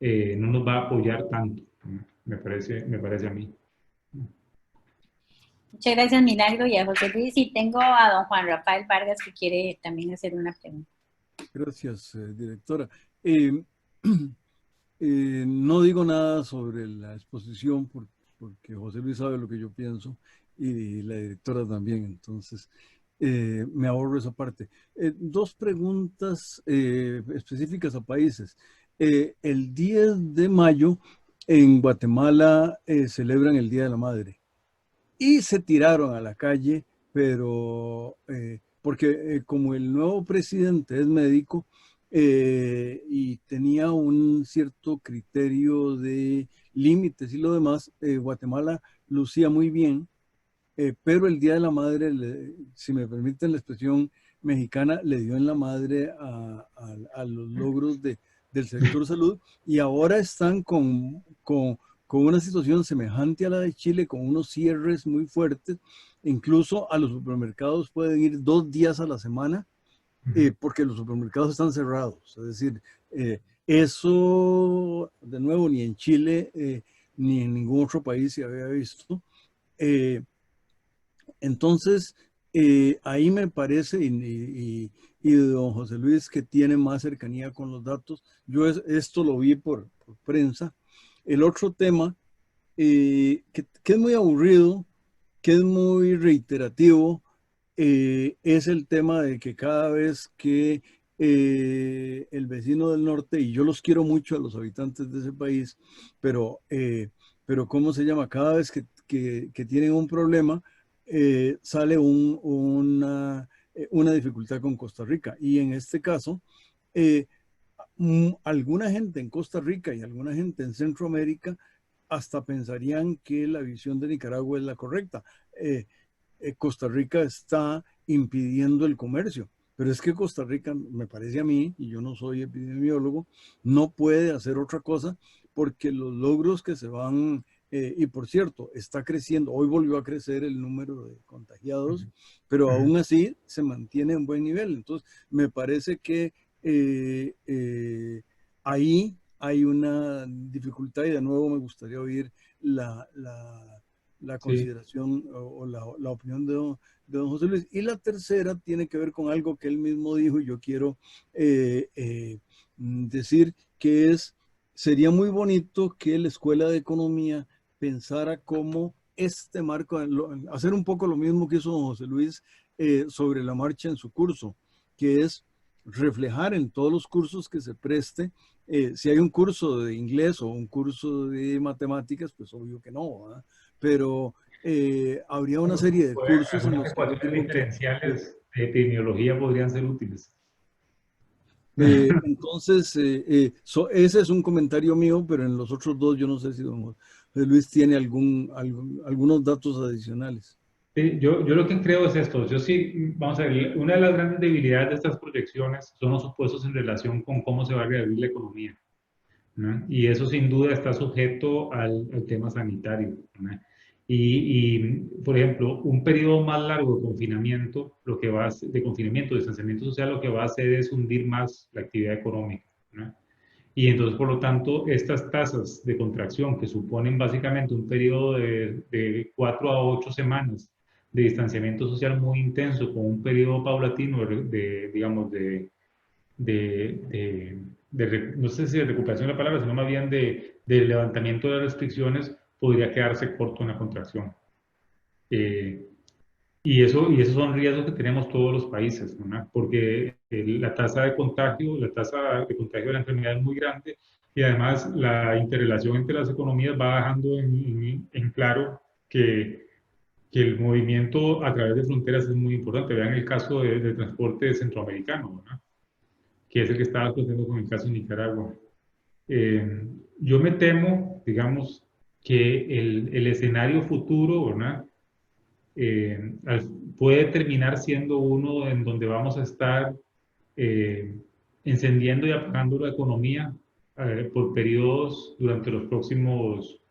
a apoyar tanto, ¿no? Me parece a mí. Muchas gracias, Milagro, y a José Luis. Y tengo a don Juan Rafael Vargas que quiere también hacer una pregunta. Gracias, directora. Eh, no digo nada sobre la exposición porque José Luis sabe lo que yo pienso y la directora también, entonces me ahorro esa parte. Dos preguntas específicas a países. El 10 de mayo en Guatemala celebran el Día de la Madre y se tiraron a la calle, pero porque como el nuevo presidente es médico y tenía un cierto criterio de límites y lo demás, Guatemala lucía muy bien, pero el Día de la Madre, si me permiten la expresión mexicana, le dio en la madre a los logros del sector salud y ahora están con una situación semejante a la de Chile, con unos cierres muy fuertes. Incluso a los supermercados pueden ir 2 días a la semana porque los supermercados están cerrados. Es decir, eso de nuevo ni en Chile ni en ningún otro país se había visto. Entonces, ahí me parece, y don José Luis, que tiene más cercanía con los datos, yo esto lo vi por prensa. El otro tema, que es muy aburrido, que es muy reiterativo, es el tema de que cada vez que el vecino del norte, y yo los quiero mucho a los habitantes de ese país, pero ¿cómo se llama? Cada vez que tienen un problema, sale una dificultad con Costa Rica. Y en este caso, alguna gente en Costa Rica y alguna gente en Centroamérica hasta pensarían que la visión de Nicaragua es la correcta. Costa Rica está impidiendo el comercio, pero es que Costa Rica, me parece a mí, y yo no soy epidemiólogo, no puede hacer otra cosa porque los logros que se van, y por cierto, está creciendo, hoy volvió a crecer el número de contagiados, pero aún así se mantiene en buen nivel. Entonces, me parece que ahí hay una dificultad, y de nuevo me gustaría oír la consideración o la opinión de don José Luis. Y la tercera tiene que ver con algo que él mismo dijo, y yo quiero decir que sería muy bonito que la Escuela de Economía pensara cómo este marco, hacer un poco lo mismo que hizo don José Luis sobre la marcha en su curso, que es reflejar en todos los cursos que se preste. Si hay un curso de inglés o un curso de matemáticas, pues obvio que no, ¿verdad? Pero habría una serie de cursos en los que yo digo diferenciales de epidemiología podrían ser útiles. Entonces, ese es un comentario mío, pero en los otros dos yo no sé si don José Luis tiene algunos datos adicionales. Sí, yo lo que creo es esto. Yo sí, vamos a ver, una de las grandes debilidades de estas proyecciones son los supuestos en relación con cómo se va a reabrir la economía, ¿no? Y eso sin duda está sujeto al tema sanitario, ¿no? Por ejemplo, un periodo más largo de confinamiento, de confinamiento, de distanciamiento social, lo que va a hacer es hundir más la actividad económica, ¿no? Y entonces, por lo tanto, estas tasas de contracción que suponen básicamente un periodo de 4 a 8 semanas de distanciamiento social muy intenso, con un periodo paulatino digamos, no sé si de recuperación de la palabra, sino más bien de levantamiento de restricciones, podría quedarse corto en la contracción. Y esos son riesgos que tenemos todos los países, ¿no? Porque la tasa de contagio de la enfermedad es muy grande, y además la interrelación entre las economías va dejando en claro que el movimiento a través de fronteras es muy importante. Vean el caso del transporte centroamericano, ¿no? Que es el que estaba sucediendo con el caso de Nicaragua. Yo me temo, digamos, que el escenario futuro, ¿verdad? Puede terminar siendo uno en donde vamos a estar encendiendo y apagando la economía por periodos durante los próximos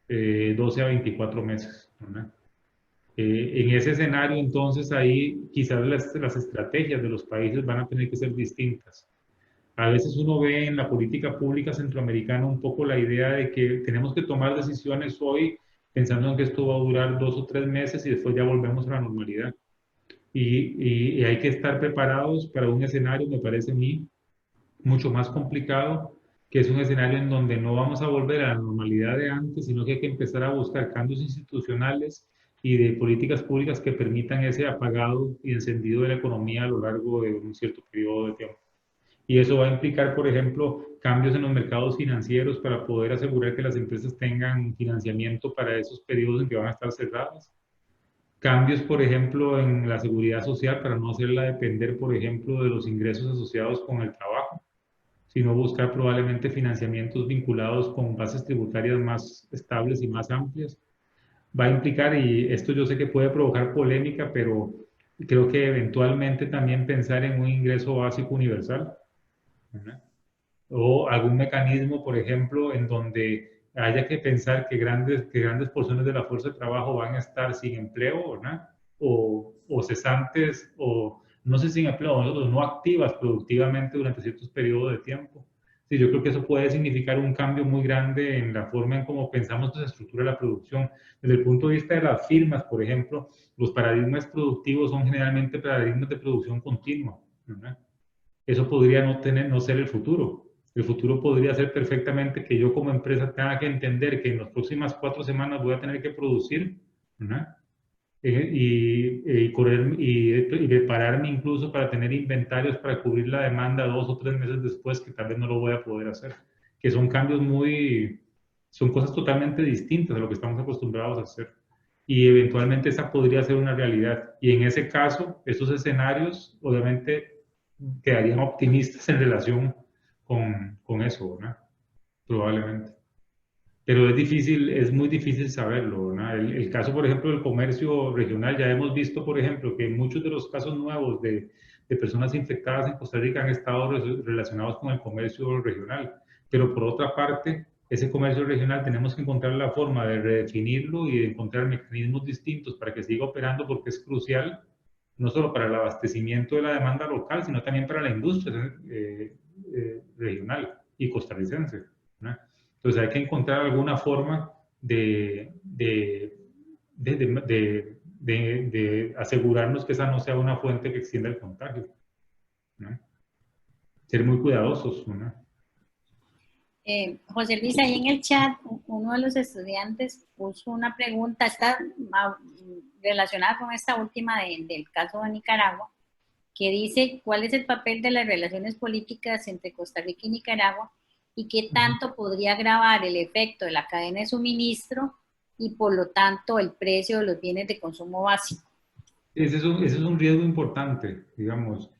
12 a 24 meses, ¿verdad? En ese escenario, entonces, ahí quizás las estrategias de los países van a tener que ser distintas. A veces uno ve en la política pública centroamericana un poco la idea de que tenemos que tomar decisiones hoy pensando en que esto va a durar 2 o 3 meses y después ya volvemos a la normalidad. Y hay que estar preparados para un escenario, me parece a mí, mucho más complicado, que es un escenario en donde no vamos a volver a la normalidad de antes, sino que hay que empezar a buscar cambios institucionales y de políticas públicas que permitan ese apagado y encendido de la economía a lo largo de un cierto periodo de tiempo. Y eso va a implicar, por ejemplo, cambios en los mercados financieros para poder asegurar que las empresas tengan financiamiento para esos periodos en que van a estar cerradas. Cambios, por ejemplo, en la seguridad social para no hacerla depender, por ejemplo, de los ingresos asociados con el trabajo, sino buscar probablemente financiamientos vinculados con bases tributarias más estables y más amplias. Va a implicar, y esto yo sé que puede provocar polémica, pero creo que eventualmente también pensar en un ingreso básico universal, ¿verdad? O algún mecanismo, por ejemplo, en donde haya que pensar que grandes porciones de la fuerza de trabajo van a estar sin empleo, ¿verdad? O cesantes, o no sé, sin empleo, o no activas productivamente durante ciertos periodos de tiempo, Sí, yo creo que eso puede significar un cambio muy grande en la forma en cómo pensamos que se estructura la producción. Desde el punto de vista de las firmas, por ejemplo, los paradigmas productivos son generalmente paradigmas de producción continua, ¿verdad? Eso podría no ser el futuro. El futuro podría ser perfectamente que yo como empresa tenga que entender que en las próximas 4 semanas voy a tener que producir, ¿verdad? Correr y prepararme incluso para tener inventarios para cubrir la demanda 2 o 3 meses después, que tal vez no lo voy a poder hacer. Que son cambios son cosas totalmente distintas a lo que estamos acostumbrados a hacer. Y eventualmente esa podría ser una realidad. Y en ese caso, estos escenarios obviamente quedarían optimistas en relación con eso, ¿verdad? Probablemente. Pero es muy difícil saberlo, ¿verdad? El caso, por ejemplo, del comercio regional, ya hemos visto, por ejemplo, que muchos de los casos nuevos de personas infectadas en Costa Rica han estado relacionados con el comercio regional. Pero por otra parte, ese comercio regional tenemos que encontrar la forma de redefinirlo y de encontrar mecanismos distintos para que siga operando, porque es crucial no solo para el abastecimiento de la demanda local, sino también para la industria regional y costarricense, ¿no? Entonces hay que encontrar alguna forma de asegurarnos que esa no sea una fuente que extienda el contagio, ¿no? Ser muy cuidadosos, ¿no? José Luis, ahí en el chat, uno de los estudiantes puso una pregunta, está relacionada con esta última del caso de Nicaragua, que dice, ¿cuál es el papel de las relaciones políticas entre Costa Rica y Nicaragua y qué tanto podría agravar el efecto de la cadena de suministro y por lo tanto el precio de los bienes de consumo básico? Ese es un riesgo importante, digamos.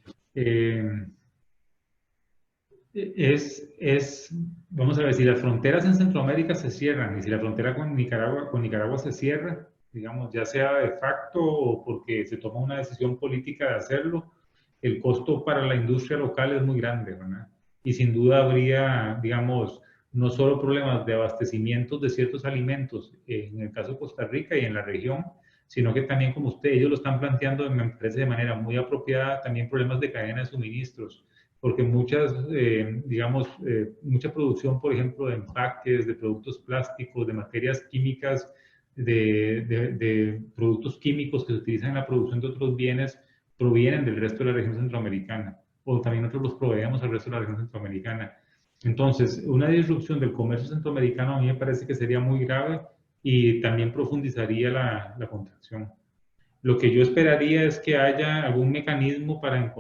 Vamos a ver, si las fronteras en Centroamérica se cierran y si la frontera con Nicaragua se cierra, digamos, ya sea de facto o porque se toma una decisión política de hacerlo, el costo para la industria local es muy grande, ¿verdad? Y sin duda habría, digamos, no solo problemas de abastecimiento de ciertos alimentos, en el caso de Costa Rica y en la región, sino que también, como ellos lo están planteando, me parece de manera muy apropiada, también problemas de cadena de suministros, porque mucha producción, por ejemplo, de empaques, de productos plásticos, de materias químicas, de productos químicos que se utilizan en la producción de otros bienes, provienen del resto de la región centroamericana, o también nosotros los proveemos al resto de la región centroamericana. Entonces, una disrupción del comercio centroamericano a mí me parece que sería muy grave y también profundizaría la contracción. Lo que yo esperaría es que haya algún mecanismo para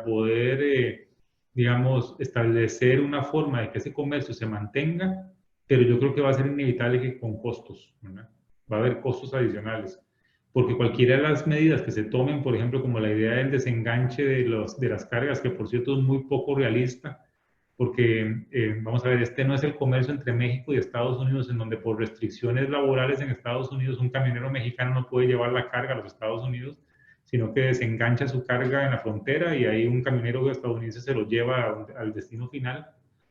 poder, digamos, establecer una forma de que ese comercio se mantenga, pero yo creo que va a ser inevitable que con costos, ¿verdad? Va a haber costos adicionales, porque cualquiera de las medidas que se tomen, por ejemplo, como la idea del desenganche de las cargas, que por cierto es muy poco realista, porque vamos a ver, este no es el comercio entre México y Estados Unidos, en donde por restricciones laborales en Estados Unidos un camionero mexicano no puede llevar la carga a los Estados Unidos, sino que desengancha su carga en la frontera y ahí un camionero estadounidense se lo lleva al destino final.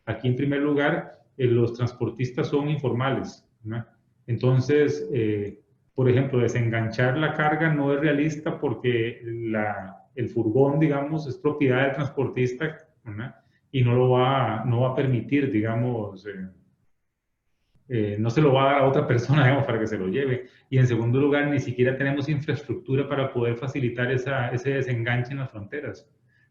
Aquí, en primer lugar, los transportistas son informales, ¿no? Entonces, por ejemplo, desenganchar la carga no es realista porque el furgón, digamos, es propiedad del transportista, ¿no? Y no va a permitir, digamos, no se lo va a dar a otra persona, digamos, para que se lo lleve. Y en segundo lugar, ni siquiera tenemos infraestructura para poder facilitar ese desenganche en las fronteras.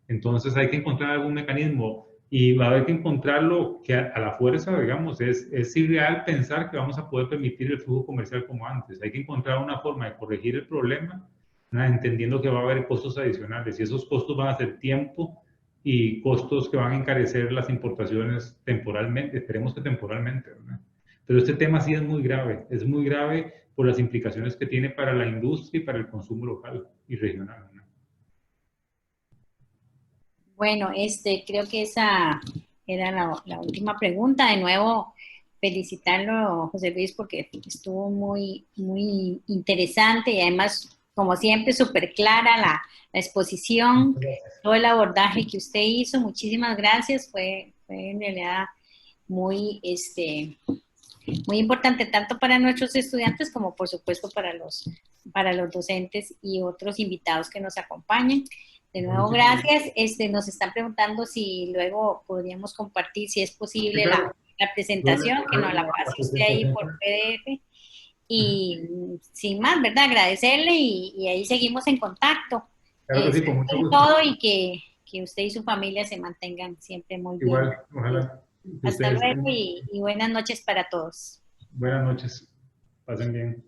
Entonces hay que encontrar algún mecanismo y va a haber que encontrarlo que a la fuerza, digamos, es irreal pensar que vamos a poder permitir el flujo comercial como antes. Hay que encontrar una forma de corregir el problema, ¿no? Entendiendo que va a haber costos adicionales y esos costos van a ser tiempo y costos que van a encarecer las importaciones temporalmente, esperemos que temporalmente, ¿verdad? Pero este tema sí es muy grave por las implicaciones que tiene para la industria y para el consumo local y regional, ¿no? Bueno, creo que esa era la última pregunta. De nuevo, felicitarlo, José Luis, porque estuvo muy, muy interesante y además, como siempre, súper clara la exposición, todo el abordaje que usted hizo. Muchísimas gracias. Fue en realidad muy, muy importante tanto para nuestros estudiantes como, por supuesto, para los docentes y otros invitados que nos acompañan. De nuevo, Muchísimas gracias. Nos están preguntando si luego podríamos compartir, si es posible, Sí, claro. la presentación, que nos la La pase usted ahí presentación. por PDF. Y sin más, ¿verdad? Agradecerle y ahí seguimos en contacto. Claro que sí, con mucho Con gusto. todo y que usted y su familia se mantengan siempre muy bien. Igual, ojalá que Hasta ustedes luego estén. y buenas noches para todos. Buenas noches. Pasen bien.